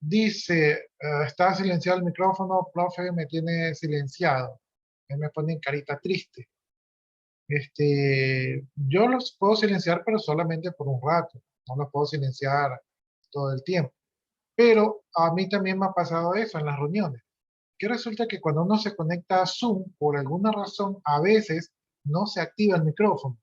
Dice, está silenciado el micrófono, profe, me tiene silenciado. Él me pone en carita triste. Yo los puedo silenciar, pero solamente por un rato. No los puedo silenciar todo el tiempo. Pero a mí también me ha pasado eso en las reuniones. Que resulta que cuando uno se conecta a Zoom, por alguna razón, a veces no se activa el micrófono.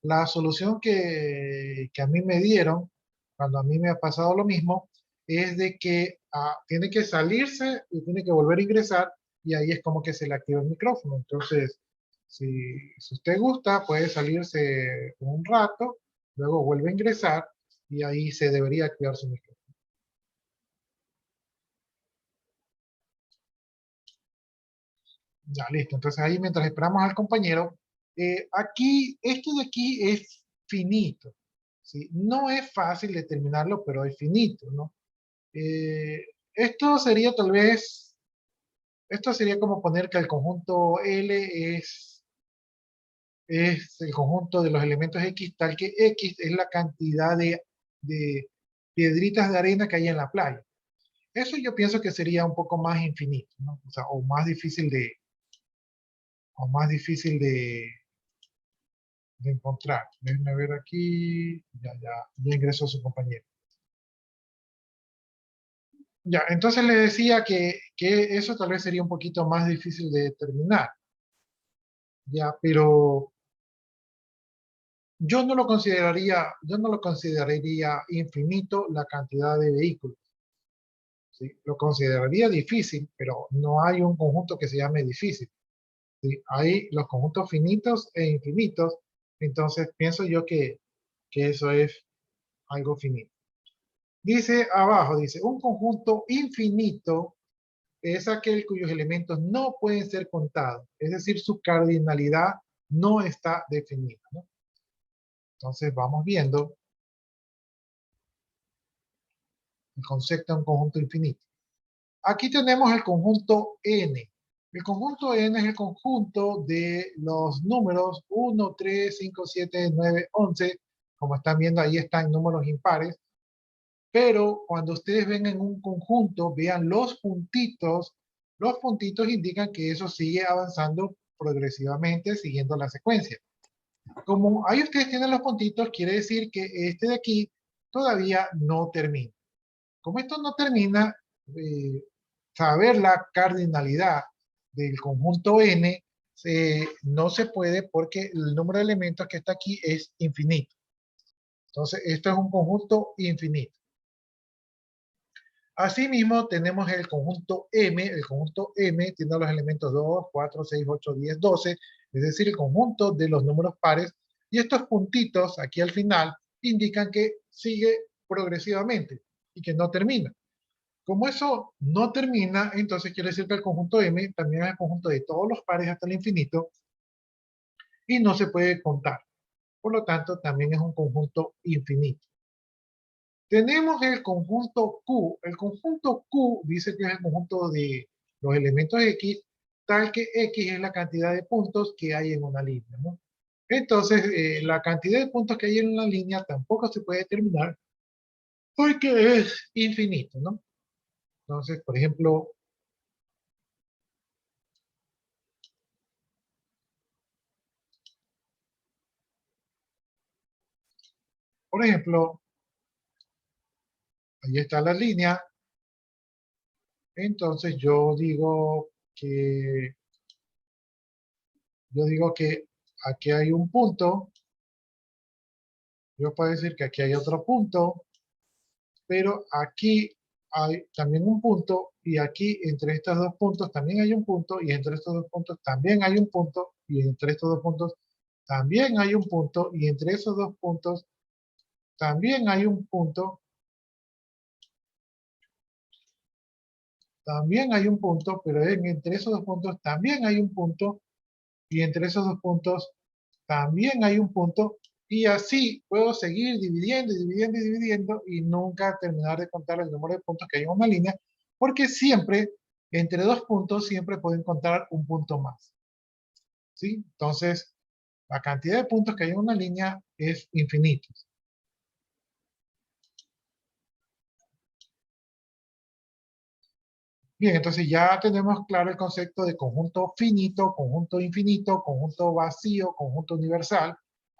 La solución que a mí me dieron, cuando a mí me ha pasado lo mismo, es de que tiene que salirse y tiene que volver a ingresar y ahí es como que se le activa el micrófono. Entonces, si usted gusta, puede salirse un rato, luego vuelve a ingresar y ahí se debería activar su micrófono. Ya, listo. Entonces ahí mientras esperamos al compañero, aquí, esto de aquí es finito, ¿sí? No es fácil determinarlo, pero es finito, ¿no? Eh, esto sería tal vez, esto sería como poner que el conjunto L es el conjunto de los elementos X, tal que X es la cantidad de piedritas de arena que hay en la playa. Eso yo pienso que sería un poco más infinito, ¿no? O sea, o más difícil de encontrar. Déjenme ver aquí. Ya ingresó su compañero. Ya, entonces le decía que eso tal vez sería un poquito más difícil de determinar. Ya, pero yo no lo consideraría infinito la cantidad de vehículos. ¿Sí? Lo consideraría difícil, pero no hay un conjunto que se llame difícil. ¿Sí? Hay los conjuntos finitos e infinitos, entonces pienso yo que eso es algo finito. Dice abajo, dice, un conjunto infinito es aquel cuyos elementos no pueden ser contados, es decir, su cardinalidad no está definida, ¿no? Entonces vamos viendo el concepto de un conjunto infinito. Aquí tenemos el conjunto N. El conjunto N es el conjunto de los números 1, 3, 5, 7, 9, 11. Como están viendo, ahí están números impares. Pero cuando ustedes ven en un conjunto, vean los puntitos indican que eso sigue avanzando progresivamente siguiendo la secuencia. Como ahí ustedes tienen los puntitos, quiere decir que este de aquí todavía no termina. Como esto no termina, saber la cardinalidad del conjunto N no se puede porque el número de elementos que está aquí es infinito. Entonces, esto es un conjunto infinito. Asimismo, tenemos el conjunto M. El conjunto M tiene los elementos 2, 4, 6, 8, 10, 12, es decir, el conjunto de los números pares. Y estos puntitos aquí al final indican que sigue progresivamente y que no termina. Como eso no termina, entonces quiere decir que el conjunto M también es el conjunto de todos los pares hasta el infinito y no se puede contar. Por lo tanto, también es un conjunto infinito. Tenemos el conjunto Q. El conjunto Q dice que es el conjunto de los elementos X, tal que X es la cantidad de puntos que hay en una línea, ¿no? Entonces, la cantidad de puntos que hay en una línea tampoco se puede determinar porque es infinito, ¿no? Entonces, por ejemplo, ahí está la línea. Entonces yo digo que aquí hay un punto. Yo puedo decir que aquí hay otro punto, pero aquí hay también un punto y aquí entre estos dos puntos también hay un punto y entre estos dos puntos también hay un punto y entre estos dos puntos también hay un punto y entre esos dos puntos también hay un punto, también hay un punto, pero entre esos dos puntos también hay un punto y entre esos dos puntos también hay un punto y así puedo seguir dividiendo y dividiendo y dividiendo y nunca terminar de contar el número de puntos que hay en una línea porque siempre, entre dos puntos, siempre puedo encontrar un punto más. ¿Sí? Entonces, la cantidad de puntos que hay en una línea es infinita. Bien, entonces ya tenemos claro el concepto de conjunto finito, conjunto infinito, conjunto vacío, conjunto universal.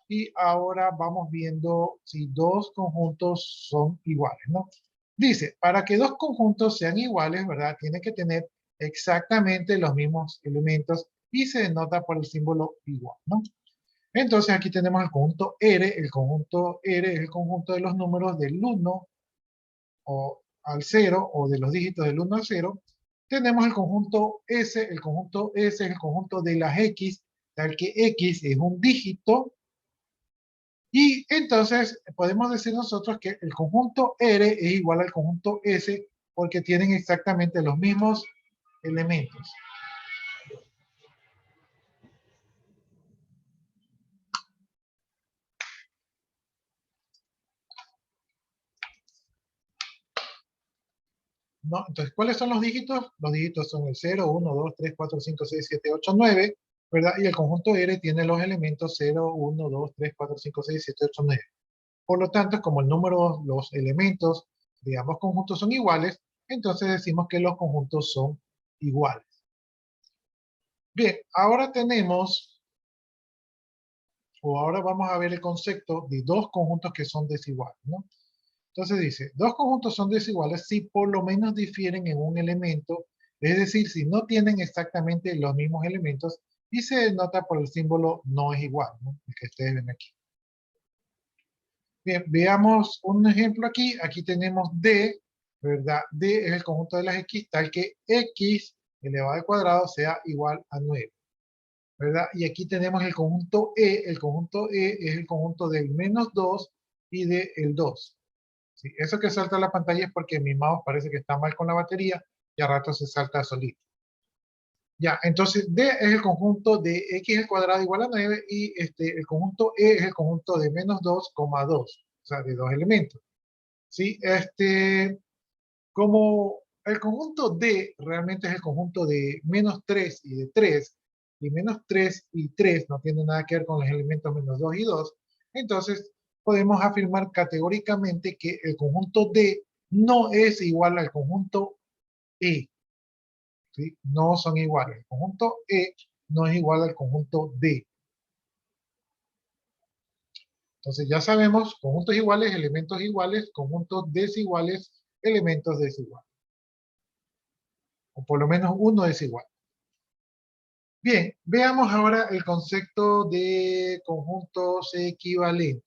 Y ahora vamos viendo si dos conjuntos son iguales, ¿no? Dice, para que dos conjuntos sean iguales, ¿verdad? Tienen que tener exactamente los mismos elementos y se denota por el símbolo igual, ¿no? Entonces aquí tenemos el conjunto R. El conjunto R es el conjunto de los números del 1 o al 0 o de los dígitos del 1 al 0. Tenemos el conjunto S. El conjunto S es el conjunto de las X, tal que X es un dígito. Y entonces podemos decir nosotros que el conjunto R es igual al conjunto S porque tienen exactamente los mismos elementos. ¿No? Entonces, ¿cuáles son los dígitos? Los dígitos son el 0, 1, 2, 3, 4, 5, 6, 7, 8, 9, ¿verdad? Y el conjunto R tiene los elementos 0, 1, 2, 3, 4, 5, 6, 7, 8, 9. Por lo tanto, como el número, los elementos de ambos conjuntos son iguales, entonces decimos que los conjuntos son iguales. Bien, ahora ahora vamos a ver el concepto de dos conjuntos que son desiguales, ¿no? Entonces dice, dos conjuntos son desiguales si por lo menos difieren en un elemento, es decir, si no tienen exactamente los mismos elementos y se denota por el símbolo no es igual, ¿no? El que ustedes ven aquí. Bien, veamos un ejemplo aquí. Aquí tenemos D, ¿verdad? D es el conjunto de las X tal que X elevado al cuadrado sea igual a 9, ¿verdad? Y aquí tenemos el conjunto E. El conjunto E es el conjunto del menos 2 y del 2. ¿Sí? Eso que salta a la pantalla es porque mi mouse parece que está mal con la batería y a rato se salta solito. Ya, entonces D es el conjunto de X al cuadrado igual a 9 y el conjunto E es el conjunto de menos 2, 2, o sea, de dos elementos. ¿Sí? Como el conjunto D realmente es el conjunto de menos 3 y de 3, y menos 3 y 3 no tienen nada que ver con los elementos menos 2 y 2, entonces podemos afirmar categóricamente que el conjunto D no es igual al conjunto E. ¿Sí? No son iguales. El conjunto E no es igual al conjunto D. Entonces ya sabemos, conjuntos iguales, elementos iguales, conjuntos desiguales, elementos desiguales. O por lo menos uno es igual. Bien, veamos ahora el concepto de conjuntos equivalentes.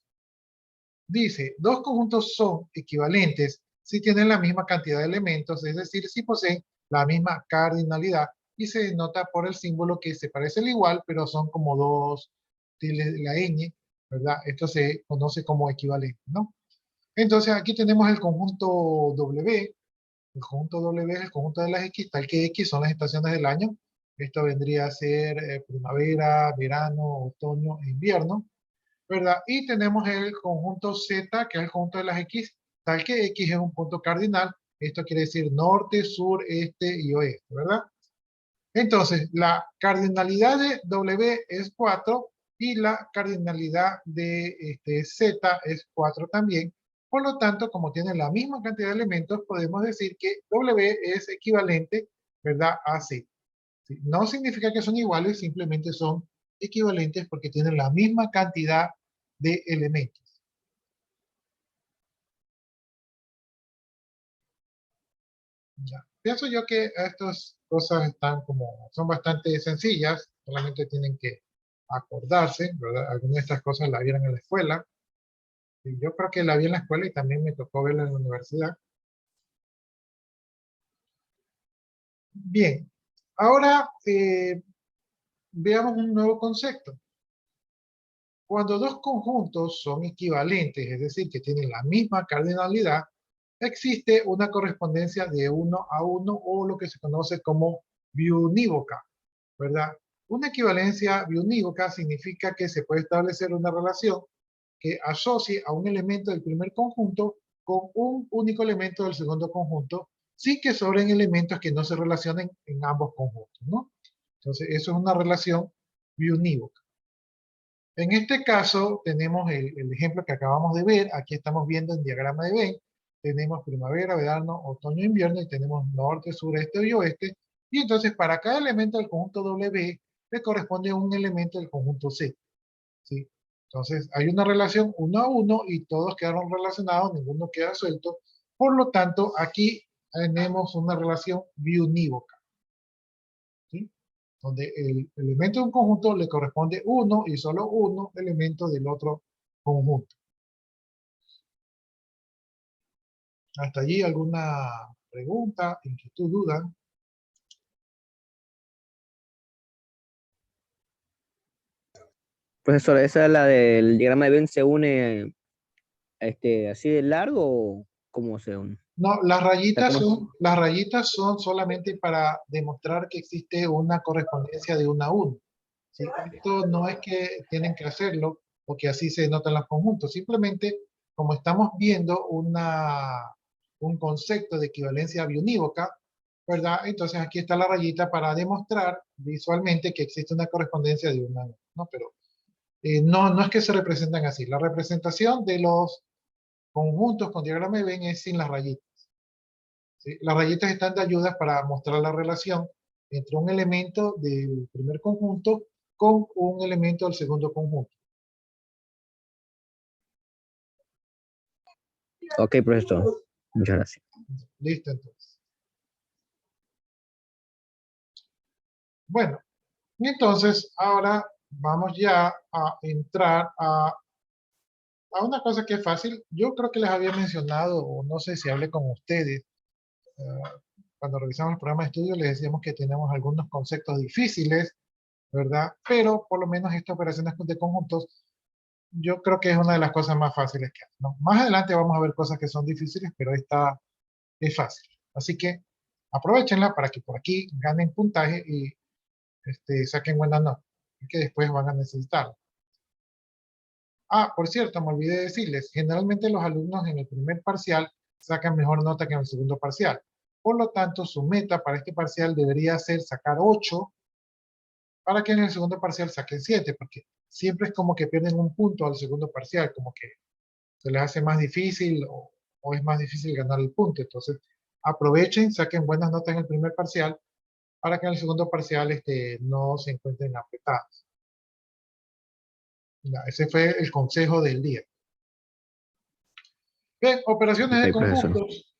Dice, dos conjuntos son equivalentes si tienen la misma cantidad de elementos, es decir, si poseen la misma cardinalidad y se denota por el símbolo que se parece al igual, pero son como dos tildes de la ñ, ¿verdad? Esto se conoce como equivalente, ¿no? Entonces aquí tenemos el conjunto W. El conjunto W es el conjunto de las X, tal que X son las estaciones del año. Esto vendría a ser primavera, verano, otoño e invierno, ¿verdad? Y tenemos el conjunto Z, que es el conjunto de las X, tal que X es un punto cardinal. Esto quiere decir norte, sur, este y oeste, ¿verdad? Entonces, la cardinalidad de W es 4 y la cardinalidad de Z es 4 también. Por lo tanto, como tienen la misma cantidad de elementos, podemos decir que W es equivalente, ¿verdad?, a Z. ¿Sí? No significa que son iguales, simplemente son equivalentes porque tienen la misma cantidad de elementos. Ya. Pienso yo que estas cosas están como, son bastante sencillas, solamente tienen que acordarse, ¿verdad? Algunas de estas cosas las vieron en la escuela. Y yo creo que la vi en la escuela y también me tocó verla en la universidad. Bien, ahora veamos un nuevo concepto. Cuando dos conjuntos son equivalentes, es decir, que tienen la misma cardinalidad, existe una correspondencia de 1 a 1 o lo que se conoce como biunívoca, ¿verdad? Una equivalencia biunívoca significa que se puede establecer una relación que asocie a un elemento del primer conjunto con un único elemento del segundo conjunto, sin que sobren elementos que no se relacionen en ambos conjuntos, ¿no? Entonces, eso es una relación biunívoca. En este caso, tenemos el ejemplo que acabamos de ver. Aquí estamos viendo el diagrama de Venn. Tenemos primavera, verano, otoño, invierno, y tenemos norte, sureste y oeste. Y entonces, para cada elemento del conjunto W, le corresponde un elemento del conjunto C. ¿Sí? Entonces, hay una relación 1 a 1 y todos quedaron relacionados, ninguno queda suelto. Por lo tanto, aquí tenemos una relación biunívoca, ¿sí? Donde el elemento de un conjunto le corresponde uno y solo uno elemento del otro conjunto. ¿Hasta allí alguna pregunta, inquietud, duda? Profesor, ¿esa es la del diagrama de Venn se une así de largo o cómo se une? No, Está como- las rayitas son solamente para demostrar que existe una correspondencia de 1 a 1. ¿Sí? Esto no es que tienen que hacerlo o que así se notan los conjuntos. Simplemente, como estamos viendo un concepto de equivalencia biunívoca, ¿verdad? Entonces aquí está la rayita para demostrar visualmente que existe una correspondencia de 1 a 1, ¿no? Pero no es que se representan así. La representación de los conjuntos con diagrama de Venn es sin las rayitas. ¿Sí? Las rayitas están de ayuda para mostrar la relación entre un elemento del primer conjunto con un elemento del segundo conjunto. Ok, profesor. Muchas gracias. Listo, entonces. Bueno, entonces ahora vamos ya a entrar a una cosa que es fácil. Yo creo que les había mencionado, o no sé si hablé con ustedes, cuando revisamos el programa de estudio les decíamos que tenemos algunos conceptos difíciles, ¿verdad? Pero por lo menos estas operaciones de conjuntos, yo creo que es una de las cosas más fáciles que hay, ¿no? Más adelante vamos a ver cosas que son difíciles, pero esta es fácil. Así que aprovechenla para que por aquí ganen puntaje y saquen buena nota, que después van a necesitarlo. Ah, por cierto, me olvidé de decirles, generalmente los alumnos en el primer parcial sacan mejor nota que en el segundo parcial. Por lo tanto, su meta para este parcial debería ser sacar 8 para que en el segundo parcial saquen 7, porque siempre es como que pierden un punto al segundo parcial, como que se les hace más difícil o es más difícil ganar el punto. Entonces, aprovechen, saquen buenas notas en el primer parcial para que en el segundo parcial no se encuentren apretados. Ya, ese fue el consejo del día. Bien, operaciones de Ok, profesor. conjuntos.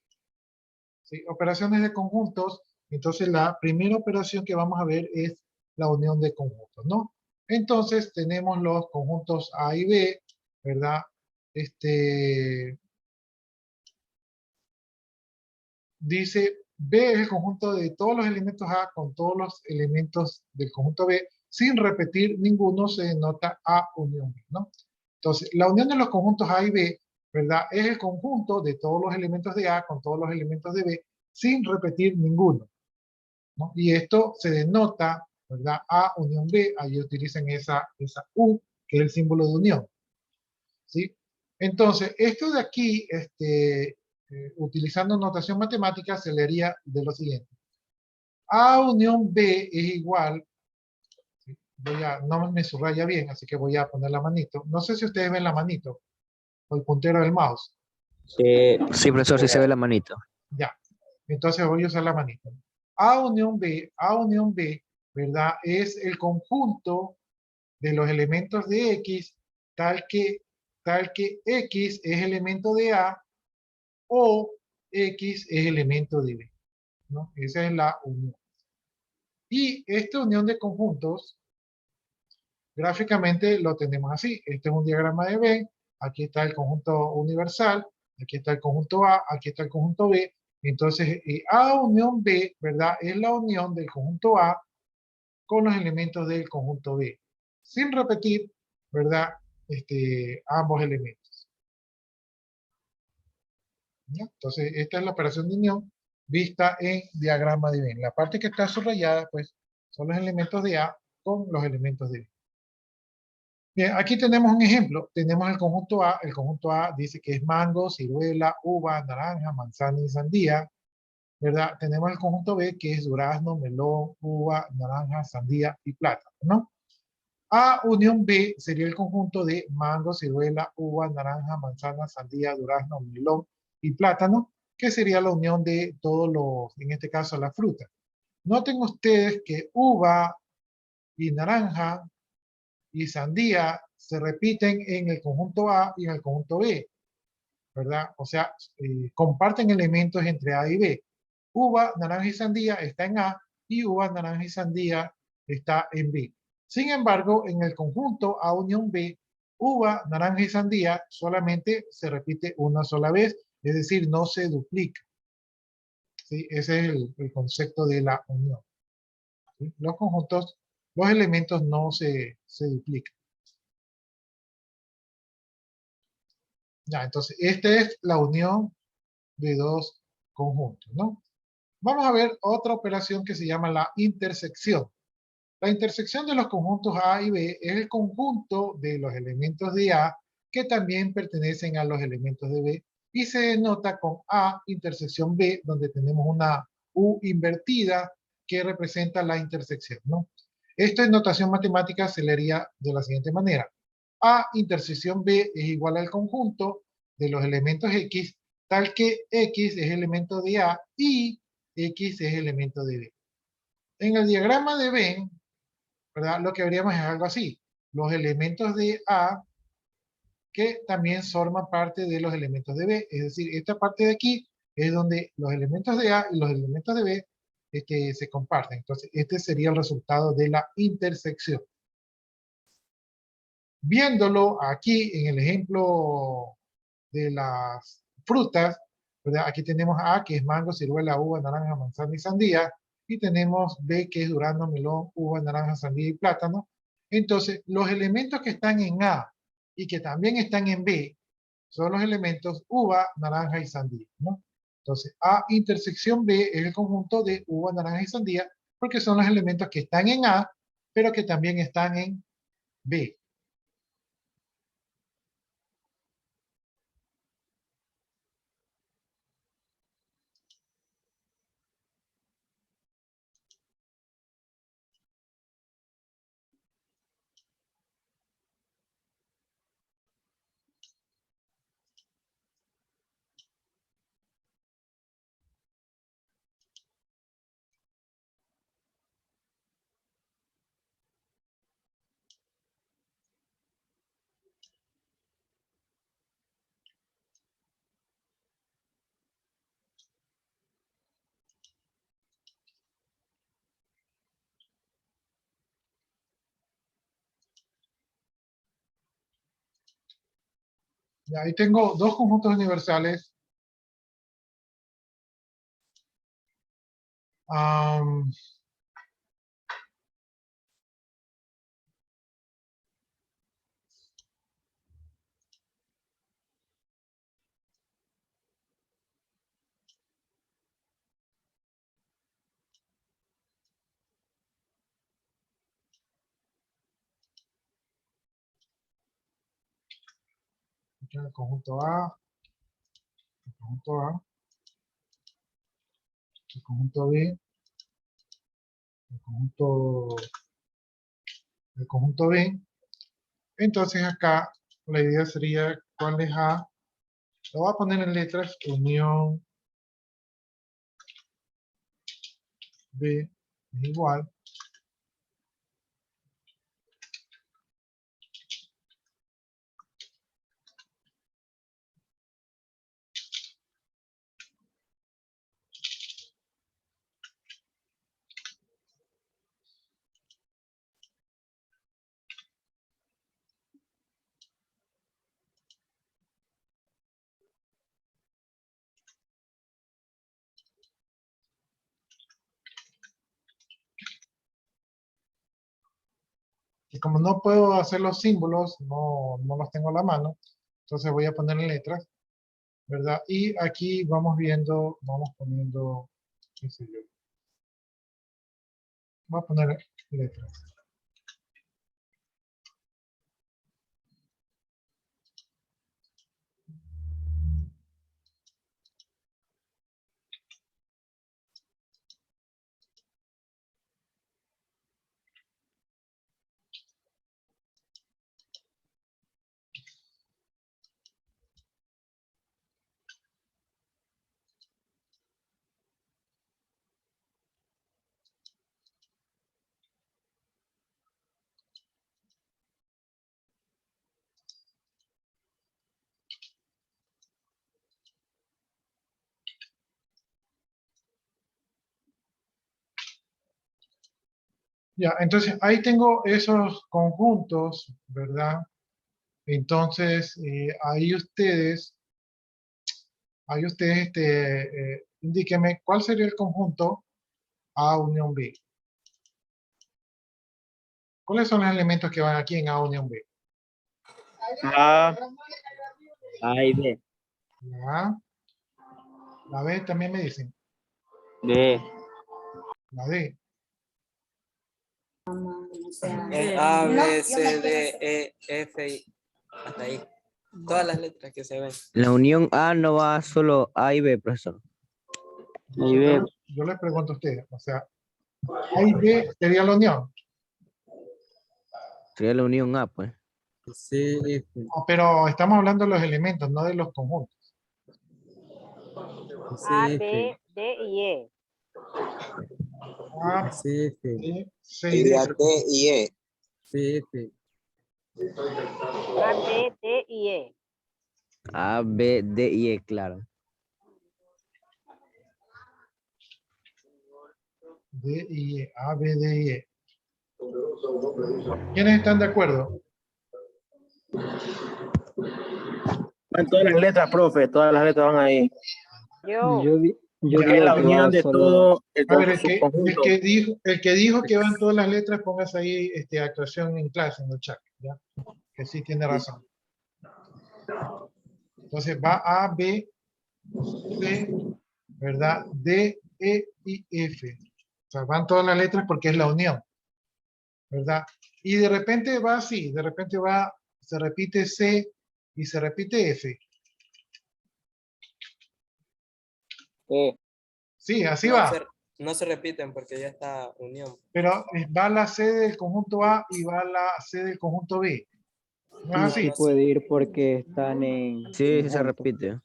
Sí, operaciones de conjuntos. Entonces, la primera operación que vamos a ver es la unión de conjuntos, ¿no? Entonces, tenemos los conjuntos A y B, ¿verdad? Dice, B es el conjunto de todos los elementos A con todos los elementos del conjunto B, sin repetir ninguno, se denota A unión B, ¿no? Entonces, la unión de los conjuntos A y B, ¿verdad? Es el conjunto de todos los elementos de A con todos los elementos de B sin repetir ninguno, ¿no? Y esto se denota, ¿verdad? A unión B, ahí utilizan esa U, que es el símbolo de unión, ¿sí? Entonces, esto de aquí, utilizando notación matemática, se leería de lo siguiente. A unión B es igual, ¿sí? No me subraya bien, así que voy a poner la manito. No sé si ustedes ven la manito o el puntero del mouse. Sí, Sí, profesor, sí se ve la manito. Ya, entonces voy a usar la manito. A unión B, ¿verdad? Es el conjunto de los elementos de X tal que X es elemento de A o X es elemento de B, ¿no? Esa es la unión. Y esta unión de conjuntos, gráficamente lo tenemos así. Este es un diagrama de Venn. Aquí está el conjunto universal. Aquí está el conjunto A. Aquí está el conjunto B. Entonces, A unión B, ¿verdad? Es la unión del conjunto A con los elementos del conjunto B. Sin repetir, ¿verdad? Ambos elementos. ¿Ya? Entonces, esta es la operación de unión vista en diagrama de Venn. La parte que está subrayada, pues, son los elementos de A con los elementos de B. Bien, aquí tenemos un ejemplo. Tenemos el conjunto A. El conjunto A dice que es mango, ciruela, uva, naranja, manzana y sandía, ¿verdad? Tenemos el conjunto B, que es durazno, melón, uva, naranja, sandía y plátano, ¿no? A unión B sería el conjunto de mango, ciruela, uva, naranja, manzana, sandía, durazno, melón y plátano, que sería la unión de todos los, en este caso, las frutas. Noten ustedes que uva y naranja y sandía se repiten en el conjunto A y en el conjunto B, ¿verdad? O sea, comparten elementos entre A y B. Uva, naranja y sandía está en A y uva, naranja y sandía está en B. Sin embargo, en el conjunto A unión B, uva, naranja y sandía solamente se repite una sola vez, es decir, no se duplica. ¿Sí? Ese es el concepto de la unión. ¿Sí? Los conjuntos, los elementos no se duplican. Ya, entonces, esta es la unión de dos conjuntos, ¿no? Vamos a ver otra operación que se llama la intersección. La intersección de los conjuntos A y B es el conjunto de los elementos de A que también pertenecen a los elementos de B y se denota con A intersección B, donde tenemos una U invertida que representa la intersección, ¿no? Esto en notación matemática se leería de la siguiente manera. A intersección B es igual al conjunto de los elementos X, tal que X es elemento de A y X es elemento de B. En el diagrama de Venn, ¿verdad? Lo que veríamos es algo así. Los elementos de A que también forman parte de los elementos de B. Es decir, esta parte de aquí es donde los elementos de A y los elementos de B se comparten. Entonces, este sería el resultado de la intersección. Viéndolo aquí en el ejemplo de las frutas, ¿verdad? Aquí tenemos A, que es mango, ciruela, uva, naranja, manzana y sandía, y tenemos B, que es durazno, melón, uva, naranja, sandía y plátano. Entonces, los elementos que están en A y que también están en B son los elementos uva, naranja y sandía, ¿no? Entonces, A intersección B es el conjunto de uva, naranja y sandía, porque son los elementos que están en A, pero que también están en B. Y ahí tengo dos conjuntos universales. Aquí en el conjunto A, el conjunto A, el conjunto B, el conjunto B. Entonces acá la idea sería cuál es A. Lo voy a poner en letras, unión B es igual. Y como no puedo hacer los símbolos, no los tengo a la mano, entonces voy a poner en letras, ¿verdad? Y aquí vamos viendo, vamos poniendo, qué sé yo. Voy a poner letras. Ya, entonces ahí tengo esos conjuntos, ¿verdad? Entonces, ahí ustedes indíquenme cuál sería el conjunto A unión B. ¿Cuáles son los elementos que van aquí en A unión B? A, A y B. La A, la B también me dicen, B. la D. Es A, B, C, D, E, F, y hasta ahí. Todas las letras que se ven. La unión A no va solo A y B, profesor. y B. Yo les pregunto a ustedes, o sea, A y B sería la unión. Sería la unión A, pues. C, F, Pero estamos hablando de los elementos, no de los conjuntos. A, C, F, B, D y E. A, C, F, B, C y D. D y E. C, F, A, B, D y E. A, B, D y E, claro. D y E. A, B, D y E. ¿Quiénes están de acuerdo? Van todas las letras, profe, todas las letras van ahí. Yo. Yo Ya, Es digo la que unión va de solo. todo a ver, su conjunto. el que dijo que van todas las letras, póngase ahí actuación en clase, en el chat, ¿ya? Que sí tiene razón. Entonces va A, B, C, ¿verdad? D, E y F. O sea, van todas las letras porque es la unión, ¿verdad? Y de repente va así, de repente va, se repite C y se repite F. E. Sí, así No va. no se repiten porque ya está unión. Pero va la C del conjunto A y va la C del conjunto B. ¿No es No, así? no Puede ir porque están en Sí, sí se conjunto. repite.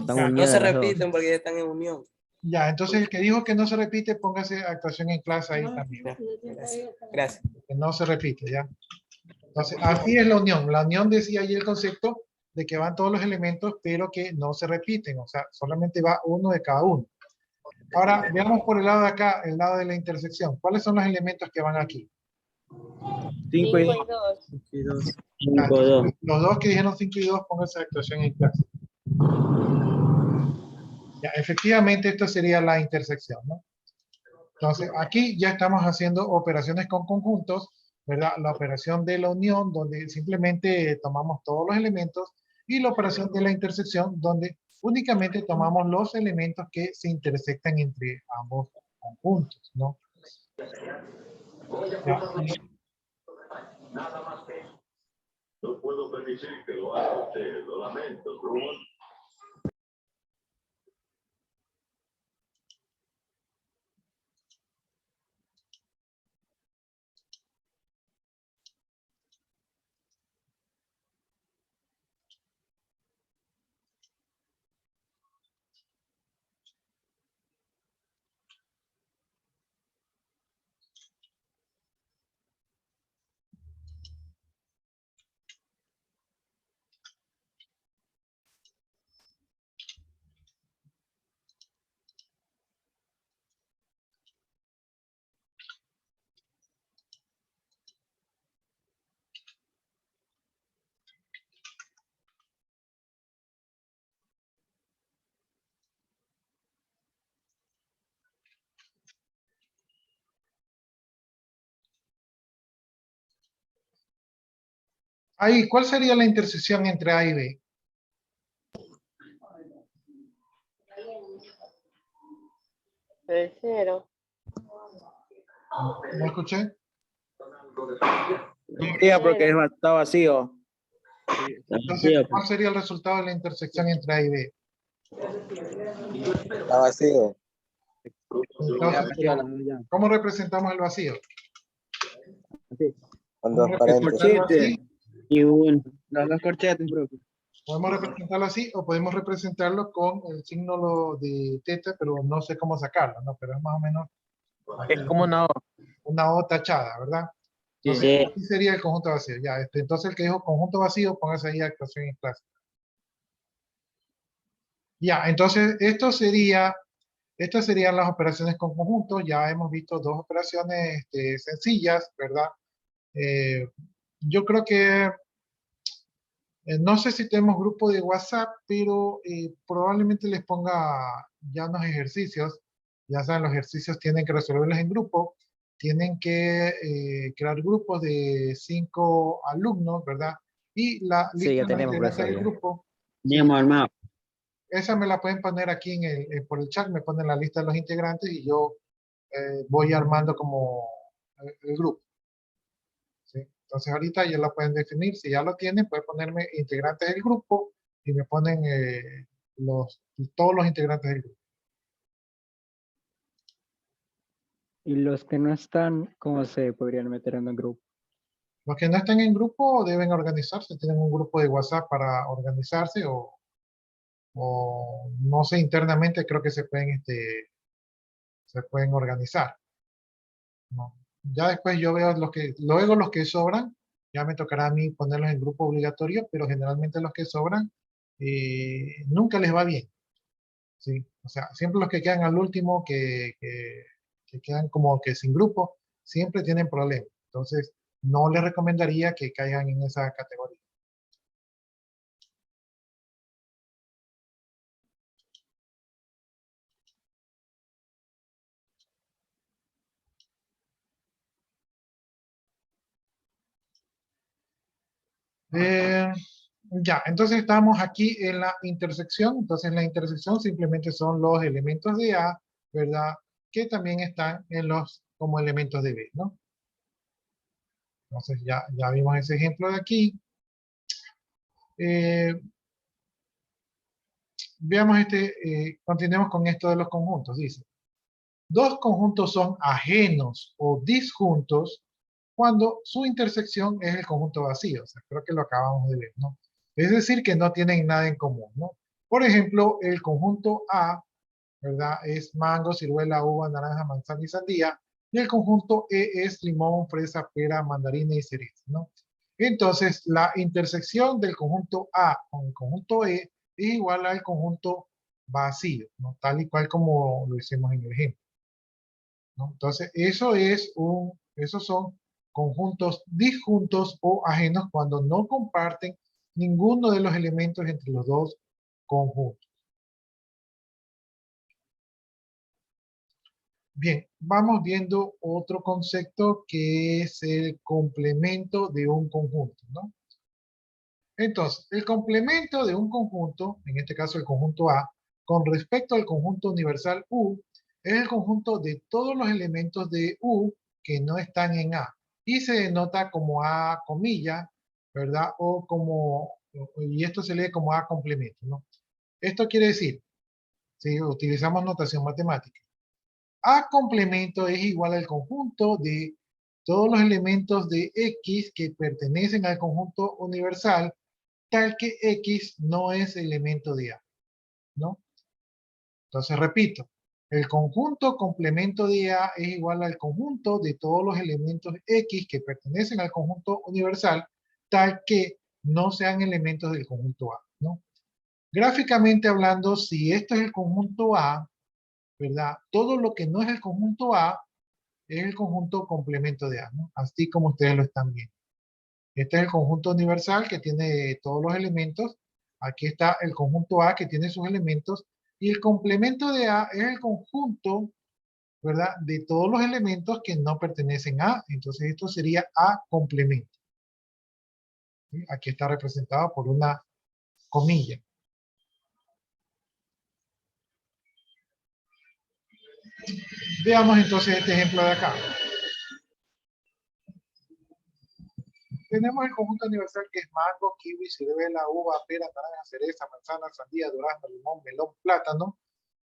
Están Ya, No unidas se las dos. repiten porque ya están en unión. Ya, entonces el que dijo que no se repite, póngase actuación en clase ahí también. Gracias. Gracias. Que no se repite, ¿ya? Entonces, así es la unión. La unión decía ahí el concepto de que van todos los elementos, pero que no se repiten. O sea, solamente va uno de cada uno. Ahora, veamos por el lado de acá, el lado de la intersección. ¿Cuáles son los elementos que van aquí? 5 y 2. 2. y 2. Ya, entonces, los dos que dijeron 5 y 2, pónganse actuación en clase. Ya, efectivamente, esto sería la intersección, ¿no? Entonces, aquí ya estamos haciendo operaciones con conjuntos, ¿verdad? La operación de la unión, donde simplemente tomamos todos los elementos, y la operación de la intersección, donde únicamente tomamos los elementos que se intersectan entre ambos conjuntos, ¿no? Ya, No puedo permitir que lo haga usted. Lo lamento, Truman. Ahí, ¿cuál sería la intersección entre A y B? Tercero. ¿No escuché? Porque está vacío. Entonces, ¿cuál sería el resultado de la intersección entre A y B? Está vacío. Entonces, ¿cómo representamos el vacío? Con ¿Cómo dos representarlo paréntesis. así? Y los corchetes, profe. Podemos representarlo así o podemos representarlo con el signo de teta, pero no sé cómo sacarlo, ¿no? Pero es más o menos Es como una O. una O tachada, ¿verdad? Entonces, así sería el conjunto vacío. Ya, entonces el que dijo conjunto vacío, póngase ahí actuación en clase. Ya, entonces estas serían las operaciones con conjuntos. Ya hemos visto dos operaciones sencillas, ¿verdad? Yo creo que no sé si tenemos grupo de WhatsApp, pero probablemente les ponga ya unos ejercicios. Ya saben, los ejercicios tienen que resolverlos en grupo. Tienen que crear grupos de 5 alumnos, ¿verdad? Y la Sí, ya lista de los tenemos, integrantes profesor, del ya. grupo, Teníamos armado. esa me la pueden poner aquí por el chat, me ponen la lista de los integrantes y yo voy armando como el grupo. ¿Sí? Entonces ahorita ya lo pueden definir, si ya lo tienen, pueden ponerme integrantes del grupo y me ponen todos los integrantes del grupo. Y los que no están, ¿cómo se podrían meter en el grupo? Los que no están en grupo deben organizarse, tienen un grupo de WhatsApp para organizarse o no sé, internamente creo que se pueden organizar, ¿no? Ya después yo veo luego los que sobran, ya me tocará a mí ponerlos en grupo obligatorio, pero generalmente los que sobran nunca les va bien, ¿sí? O sea, siempre los que quedan al último, que quedan como que sin grupo, siempre tienen problemas. Entonces, no les recomendaría que caigan en esa categoría. Ya, entonces estamos aquí en la intersección. Entonces, la intersección simplemente son los elementos de A, ¿verdad? Que también están como elementos de B, ¿no? Entonces, ya vimos ese ejemplo de aquí. Veamos continuemos con esto de los conjuntos. Dice, dos conjuntos son ajenos o disjuntos cuando su intersección es el conjunto vacío. O sea, creo que lo acabamos de ver, ¿no? Es decir, que no tienen nada en común, ¿no? Por ejemplo, el conjunto A, ¿verdad? Es mango, ciruela, uva, naranja, manzana y sandía. Y el conjunto E es limón, fresa, pera, mandarina y cereza, ¿no? Entonces, la intersección del conjunto A con el conjunto E es igual al conjunto vacío, ¿no? Tal y cual como lo hicimos en el ejemplo, ¿no? Entonces, esos son conjuntos disjuntos o ajenos cuando no comparten ninguno de los elementos entre los dos conjuntos. Bien, vamos viendo otro concepto que es el complemento de un conjunto, ¿no? Entonces, el complemento de un conjunto, en este caso el conjunto A, con respecto al conjunto universal U, es el conjunto de todos los elementos de U que no están en A. Y se denota como A, comilla, ¿verdad? Y esto se lee como A complemento, ¿no? Esto quiere decir, si utilizamos notación matemática, A complemento es igual al conjunto de todos los elementos de X que pertenecen al conjunto universal, tal que X no es elemento de A, ¿no? Entonces, repito, el conjunto complemento de A es igual al conjunto de todos los elementos X que pertenecen al conjunto universal, tal que no sean elementos del conjunto A, ¿no? Gráficamente hablando, si esto es el conjunto A, ¿verdad? Todo lo que no es el conjunto A es el conjunto complemento de A, ¿no? Así como ustedes lo están viendo. Este es el conjunto universal que tiene todos los elementos. Aquí está el conjunto A que tiene sus elementos. Y el complemento de A es el conjunto, ¿verdad? De todos los elementos que no pertenecen a A. Entonces esto sería A complemento. ¿Sí? Aquí está representado por una comilla. Veamos entonces este ejemplo de acá. Tenemos el conjunto universal que es mango, kiwi, ciruela, uva, pera, naranja, cereza, manzana, sandía, durazno, limón, melón, plátano.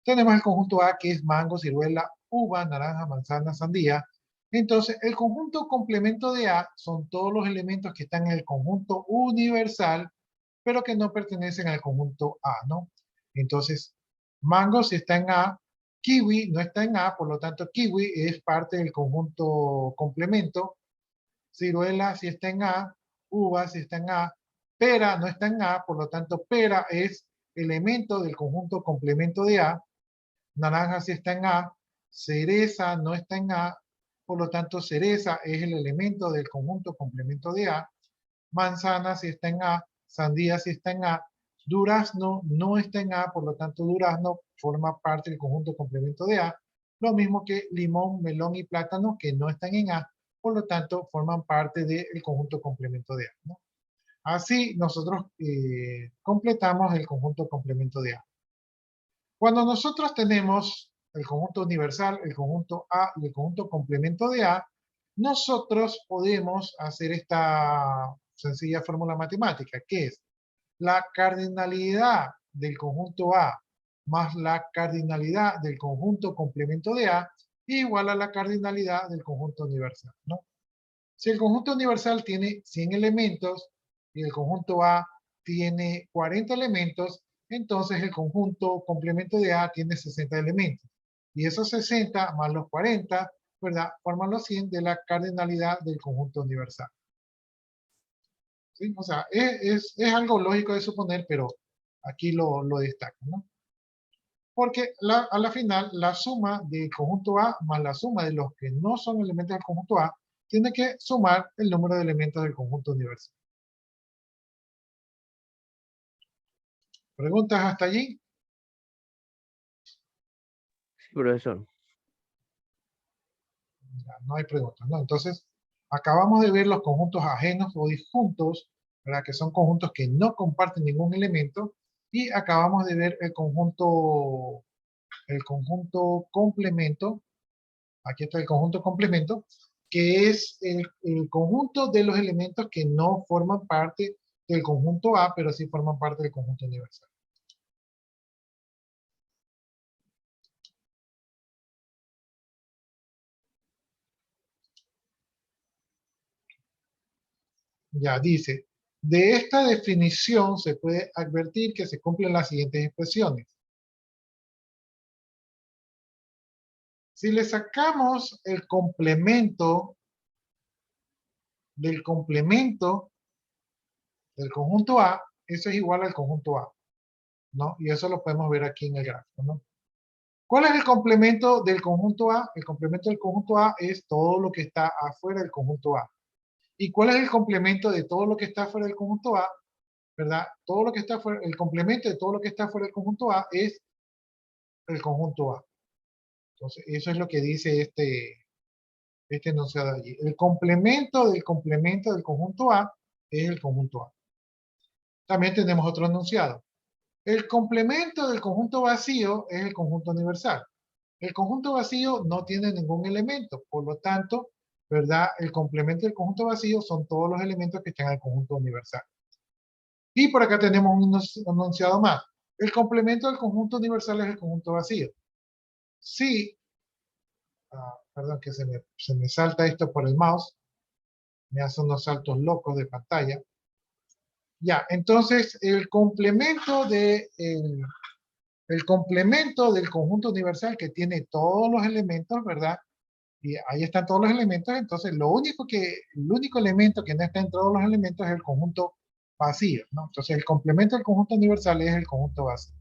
Tenemos el conjunto A que es mango, ciruela, uva, naranja, manzana, sandía. Entonces, el conjunto complemento de A son todos los elementos que están en el conjunto universal, pero que no pertenecen al conjunto A, ¿no? Entonces, mango si está en A, kiwi no está en A, por lo tanto, kiwi es parte del conjunto complemento. Ciruela si está en A, uva si está en A, pera no está en A, por lo tanto, pera es elemento del conjunto complemento de A. Naranja si está en A, cereza no está en A, por lo tanto, cereza es el elemento del conjunto complemento de A. Manzana si está en A, sandía si está en A, durazno no está en A, por lo tanto, durazno forma parte del conjunto complemento de A. Lo mismo que limón, melón y plátano que no están en A, por lo tanto, forman parte del conjunto complemento de A, ¿no? Así, nosotros completamos el conjunto complemento de A. Cuando nosotros tenemos el conjunto universal, el conjunto A y el conjunto complemento de A, nosotros podemos hacer esta sencilla fórmula matemática, que es la cardinalidad del conjunto A más la cardinalidad del conjunto complemento de A igual a la cardinalidad del conjunto universal, ¿no? Si el conjunto universal tiene 100 elementos y el conjunto A tiene 40 elementos, entonces el conjunto complemento de A tiene 60 elementos. Y esos 60 más los 40, ¿verdad? Forman los 100 de la cardinalidad del conjunto universal. ¿Sí? O sea, es algo lógico de suponer, pero aquí lo destaco, ¿no? Porque a la final, la suma del conjunto A más la suma de los que no son elementos del conjunto A tiene que sumar el número de elementos del conjunto universal. ¿Preguntas hasta allí? Sí, profesor. Ya, no hay preguntas, ¿no? Entonces, acabamos de ver los conjuntos ajenos o disjuntos, ¿verdad? Que son conjuntos que no comparten ningún elemento. Y acabamos de ver el conjunto complemento. Aquí está el conjunto complemento, que es el conjunto de los elementos que no forman parte del conjunto A, pero sí forman parte del conjunto universal. Ya dice, de esta definición se puede advertir que se cumplen las siguientes expresiones. Si le sacamos el complemento del complemento del conjunto A, eso es igual al conjunto A, ¿no? Y eso lo podemos ver aquí en el gráfico, ¿no? ¿Cuál es el complemento del conjunto A? El complemento del conjunto A es todo lo que está afuera del conjunto A. ¿Y cuál es el complemento de todo lo que está fuera del conjunto A? ¿Verdad? Todo lo que está fuera, el complemento de todo lo que está fuera del conjunto A es el conjunto A. Entonces, eso es lo que dice este enunciado allí. El complemento del conjunto A es el conjunto A. También tenemos otro enunciado. El complemento del conjunto vacío es el conjunto universal. El conjunto vacío no tiene ningún elemento, por lo tanto, ¿verdad? El complemento del conjunto vacío son todos los elementos que están en el conjunto universal. Y por acá tenemos un enunciado más. El complemento del conjunto universal es el conjunto vacío. Sí, perdón que se me salta esto por el mouse. Me hace unos saltos locos de pantalla. Ya, entonces el complemento el complemento del conjunto universal que tiene todos los elementos, ¿verdad? Y ahí están todos los elementos, entonces el único elemento que no está en todos los elementos es el conjunto vacío, ¿no? Entonces el complemento del conjunto universal es el conjunto vacío.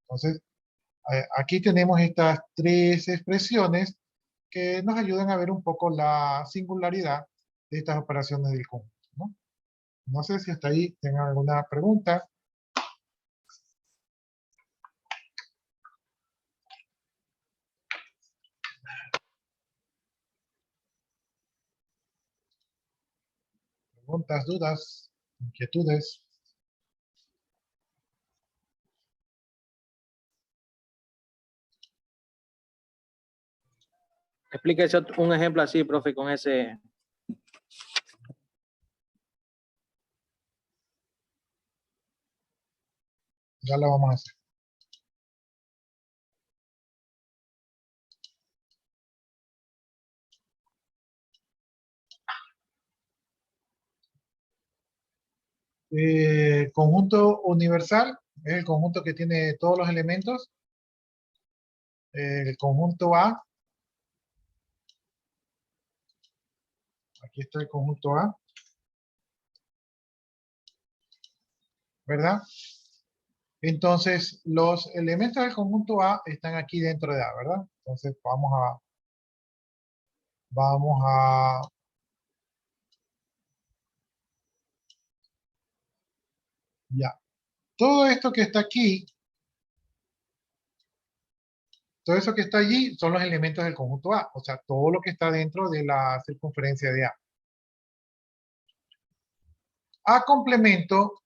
Entonces, aquí tenemos estas tres expresiones que nos ayudan a ver un poco la singularidad de estas operaciones del conjunto, ¿no? No sé si hasta ahí tengan alguna pregunta. Preguntas, dudas, inquietudes. Explíquese un ejemplo así, profe, con ese. Ya lo vamos a hacer. Conjunto universal es el conjunto que tiene todos los elementos. El conjunto A. Aquí está el conjunto A. ¿Verdad? Entonces, los elementos del conjunto A están aquí dentro de A, ¿verdad? Entonces, vamos a ya. Todo esto que está aquí, todo eso que está allí son los elementos del conjunto A, o sea, todo lo que está dentro de la circunferencia de A. A complemento,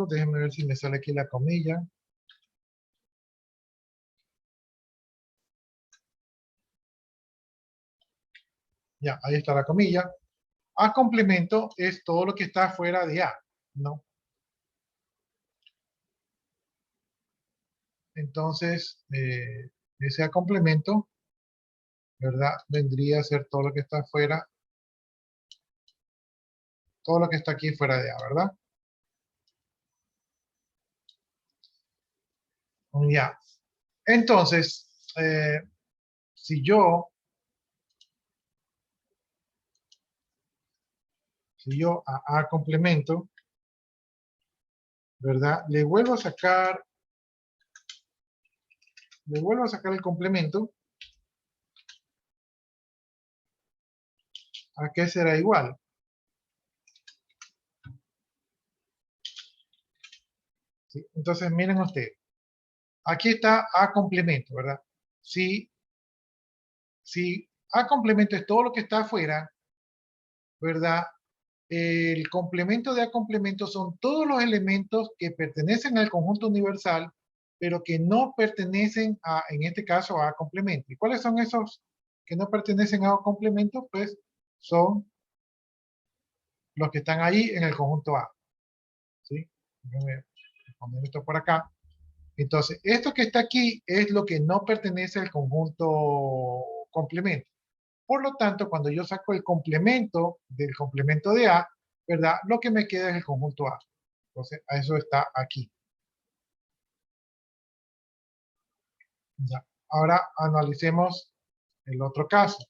déjenme ver si me sale aquí la comilla. Ya, ahí está la comilla. A complemento es todo lo que está fuera de A, ¿no? Entonces, ese A complemento, ¿verdad? Vendría a ser todo lo que está fuera, todo lo que está aquí fuera de A, ¿verdad? Ya. Entonces, si yo a complemento, ¿verdad? Le vuelvo a sacar el complemento, ¿a qué será igual? ¿Sí? Entonces, miren ustedes. Aquí está A complemento, ¿verdad? Si A complemento es todo lo que está afuera, ¿verdad? El complemento de A complemento son todos los elementos que pertenecen al conjunto universal, pero que no pertenecen a, en este caso, a A complemento. ¿Y cuáles son esos que no pertenecen a A complemento? Pues son los que están ahí en el conjunto A. ¿Sí? Déjenme poner esto por acá. Entonces, esto que está aquí es lo que no pertenece al conjunto complemento. Por lo tanto, cuando yo saco el complemento del complemento de A, ¿verdad? Lo que me queda es el conjunto A. Entonces, a eso está aquí. Ya. Ahora analicemos el otro caso.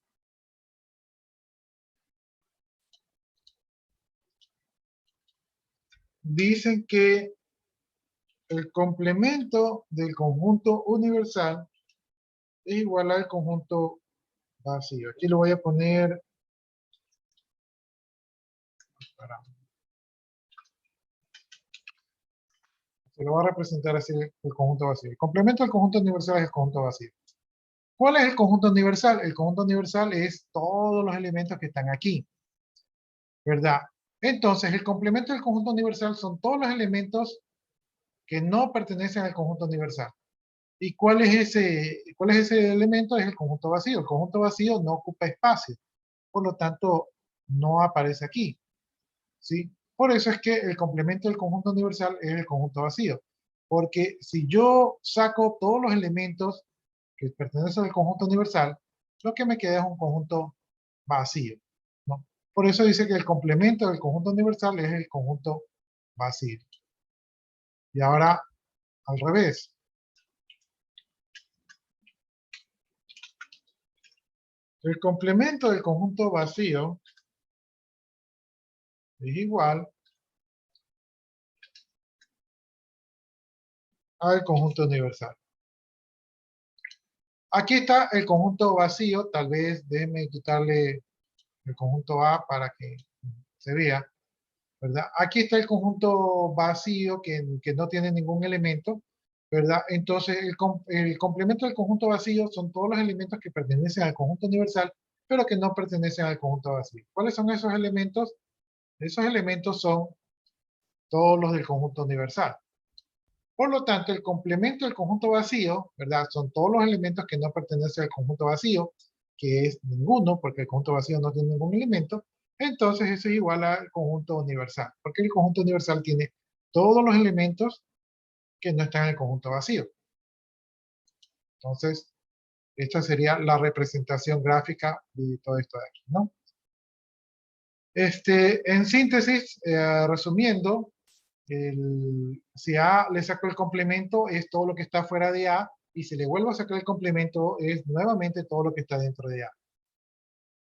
Dicen que el complemento del conjunto universal es igual al conjunto vacío. Aquí lo voy a poner. Se lo va a representar así el conjunto vacío. El complemento del conjunto universal es el conjunto vacío. ¿Cuál es el conjunto universal? El conjunto universal es todos los elementos que están aquí, ¿verdad? Entonces, el complemento del conjunto universal son todos los elementos que no pertenecen al conjunto universal. ¿Y cuál es ese elemento? Es el conjunto vacío. El conjunto vacío no ocupa espacio, por lo tanto, no aparece aquí, ¿sí? Por eso es que el complemento del conjunto universal es el conjunto vacío, porque si yo saco todos los elementos que pertenecen al conjunto universal, lo que me queda es un conjunto vacío, ¿no? Por eso dice que el complemento del conjunto universal es el conjunto vacío. Y ahora, al revés. El complemento del conjunto vacío es igual al conjunto universal. Aquí está el conjunto vacío, tal vez déjenme quitarle el conjunto A para que se vea, ¿verdad? Aquí está el conjunto vacío que no tiene ningún elemento, ¿verdad? Entonces el complemento del conjunto vacío son todos los elementos que pertenecen al conjunto universal, pero que no pertenecen al conjunto vacío. ¿Cuáles son esos elementos? Esos elementos son todos los del conjunto universal. Por lo tanto, el complemento del conjunto vacío, ¿verdad? Son todos los elementos que no pertenecen al conjunto vacío, que es ninguno, porque el conjunto vacío no tiene ningún elemento. Entonces, eso es igual al conjunto universal, porque el conjunto universal tiene todos los elementos que no están en el conjunto vacío. Entonces, esta sería la representación gráfica de todo esto de aquí, ¿no? En síntesis, resumiendo, si A le saco el complemento es todo lo que está fuera de A, y si le vuelvo a sacar el complemento es nuevamente todo lo que está dentro de A.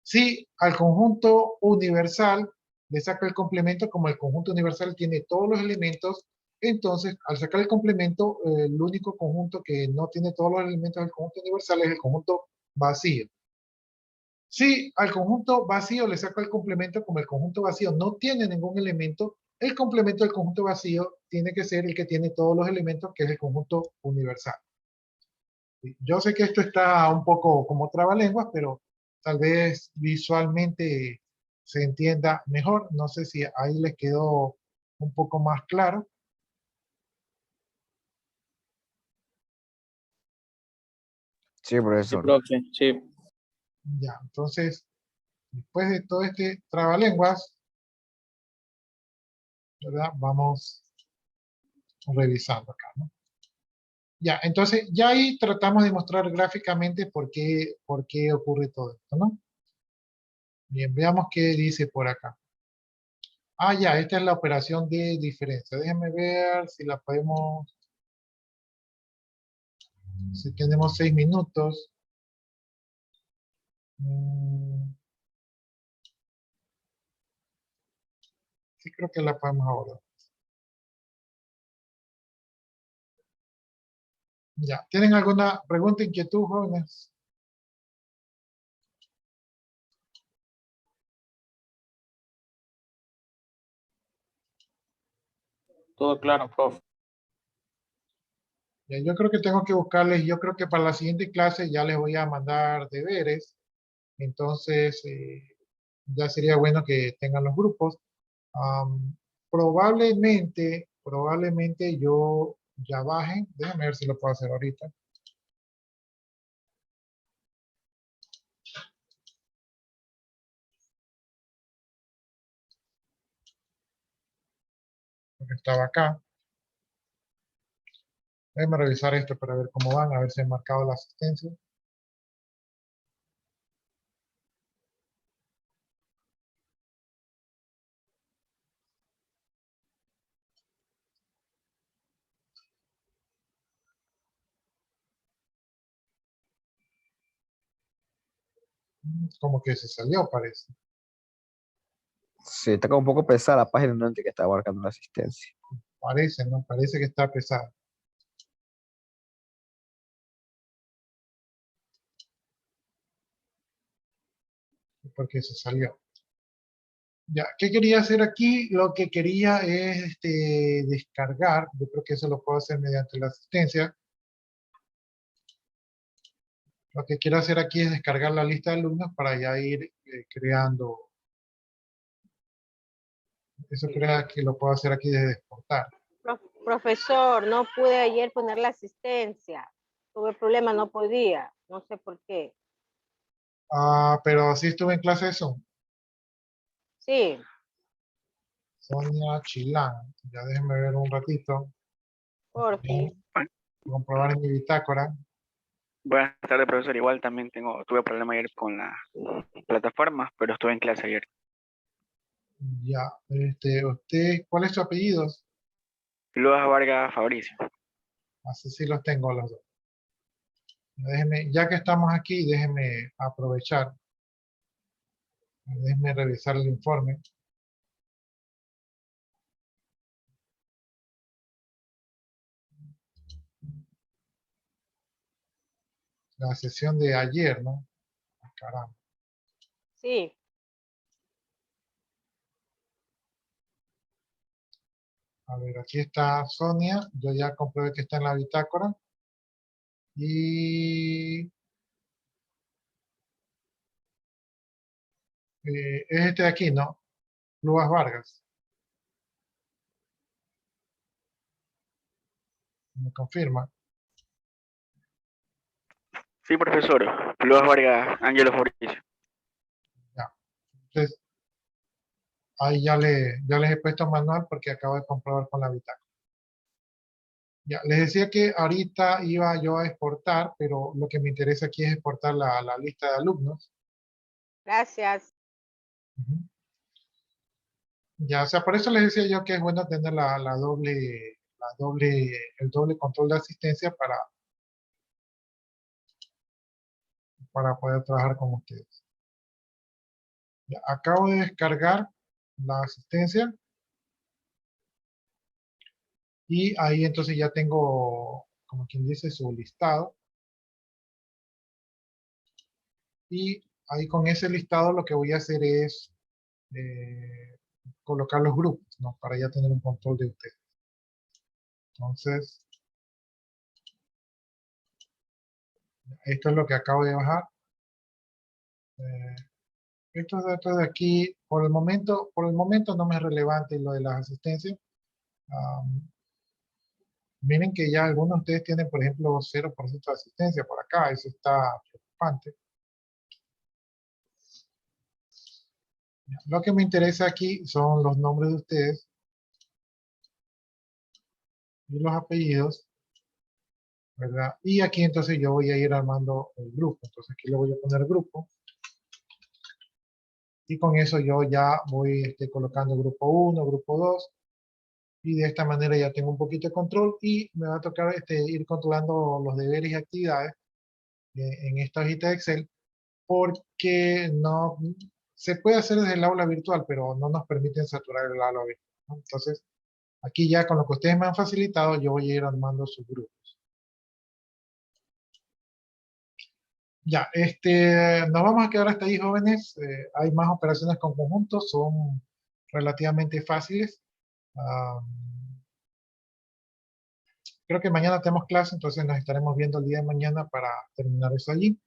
Si al conjunto universal le saco el complemento, como el conjunto universal tiene todos los elementos, entonces al sacar el complemento, el único conjunto que no tiene todos los elementos del conjunto universal es el conjunto vacío. Si al conjunto vacío le saco el complemento, como el conjunto vacío no tiene ningún elemento, el complemento del conjunto vacío tiene que ser el que tiene todos los elementos, que es el conjunto universal. Yo sé que esto está un poco como trabalenguas, pero tal vez visualmente se entienda mejor. No sé si ahí les quedó un poco más claro. Sí, Sí, profesor. profe, sí. Ya, entonces, después de todo este trabalenguas, ¿verdad? Vamos revisando acá, ¿no? Ya, entonces ya ahí tratamos de mostrar gráficamente por qué ocurre todo esto, ¿no? Bien, veamos qué dice por acá. Ah, ya, esta es la operación de diferencia. Déjenme ver si la podemos... Si tenemos 6 minutos. Sí, creo que la podemos abordar. Ya, ¿tienen alguna pregunta, inquietud, jóvenes? Todo claro, profe. Ya, yo creo que tengo que buscarles, yo creo que para la siguiente clase ya les voy a mandar deberes. Entonces, ya sería bueno que tengan los grupos. Probablemente yo ya bajen. Déjame ver si lo puedo hacer ahorita. Porque estaba acá. Déjame revisar esto para ver cómo van, a ver si he marcado la asistencia. Como que se salió, parece. Sí, está como un poco pesada la página, ¿no? Que está abarcando la asistencia. Parece, ¿no? Parece que está pesado. Porque se salió. Ya, ¿qué quería hacer aquí? Lo que quería es descargar. Yo creo que eso lo puedo hacer mediante la asistencia. Lo que quiero hacer aquí es descargar la lista de alumnos para ya ir creando. Eso crea que lo puedo hacer aquí desde exportar. Profesor, no pude ayer poner la asistencia. tuve problemas, no podía. No sé por qué. Pero sí estuve en clase de Zoom. Sí, Sonia Chilán. Ya déjenme ver un ratito. por Bien, fin. comprobar en mi bitácora. Buenas tardes, profesor. Igual también tuve problema ayer con la plataforma, pero estuve en clase ayer. Ya, usted, ¿cuál es su apellido? Luis Vargas Fabricio. Así sí los tengo los dos. Déjeme, ya que estamos aquí, déjeme aprovechar. Déjeme revisar el informe. La sesión de ayer, ¿no? Ah, caramba. Sí, A ver, aquí está Sonia. Yo ya comprobé que está en la bitácora. Y es este de aquí, ¿no? Luis Vargas. Me confirma. Sí, profesor. Luis Vargas Ángelo Fabricio. Ya. Entonces, ahí ya les he puesto manual porque acabo de comprobar con la bitácora. Ya, les decía que ahorita iba yo a exportar, pero lo que me interesa aquí es exportar la lista de alumnos. gracias. Ujú. Ya, o sea, por eso les decía yo que es bueno tener el doble control de asistencia para poder trabajar con ustedes. Ya, acabo de descargar la asistencia y ahí entonces ya tengo, como quien dice, su listado. Y ahí con ese listado lo que voy a hacer es colocar los grupos, ¿no? Para ya tener un control de ustedes. Entonces, esto es lo que acabo de bajar. Estos datos de aquí, por el momento no me es relevante lo de las asistencias. Miren que ya algunos de ustedes tienen, por ejemplo, 0% de asistencia por acá. Eso está preocupante. Lo que me interesa aquí son los nombres de ustedes y los apellidos, ¿verdad? Y aquí entonces yo voy a ir armando el grupo. Entonces aquí le voy a poner grupo. Y con eso yo ya voy colocando grupo 1, grupo 2. Y de esta manera ya tengo un poquito de control y me va a tocar ir controlando los deberes y actividades en esta hojita de Excel, porque no se puede hacer desde el aula virtual, pero no nos permiten saturar el aula virtual, ¿no? Entonces, aquí ya con lo que ustedes me han facilitado, yo voy a ir armando sus grupos. Ya, nos vamos a quedar hasta ahí, jóvenes. Hay más operaciones con conjuntos, son relativamente fáciles. Creo que mañana tenemos clase, entonces nos estaremos viendo el día de mañana para terminar eso allí.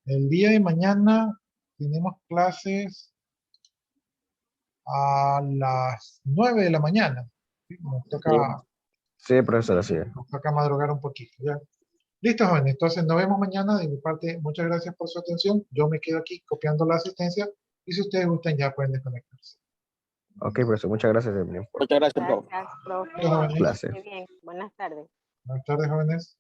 El día de mañana tenemos clases a las 9 de la mañana. ¿Sí? Sí, profesor, así es. Nos toca madrugar un poquito. ¿Ya? Listo, jóvenes. Entonces nos vemos mañana. De mi parte, muchas gracias por su atención. Yo me quedo aquí copiando la asistencia y si ustedes gustan ya pueden desconectarse. Ok, profesor, muchas gracias. Muchas gracias, profe. Gracias, profe. Listo, jóvenes. Clase. Qué bien. Buenas tardes. Buenas tardes, jóvenes.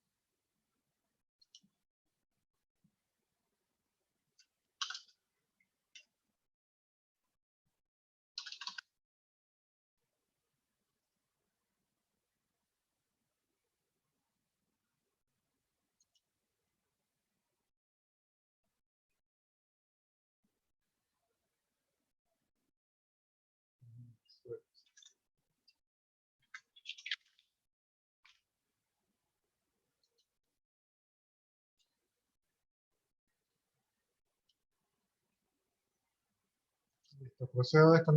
Listo, procedo a desconectar.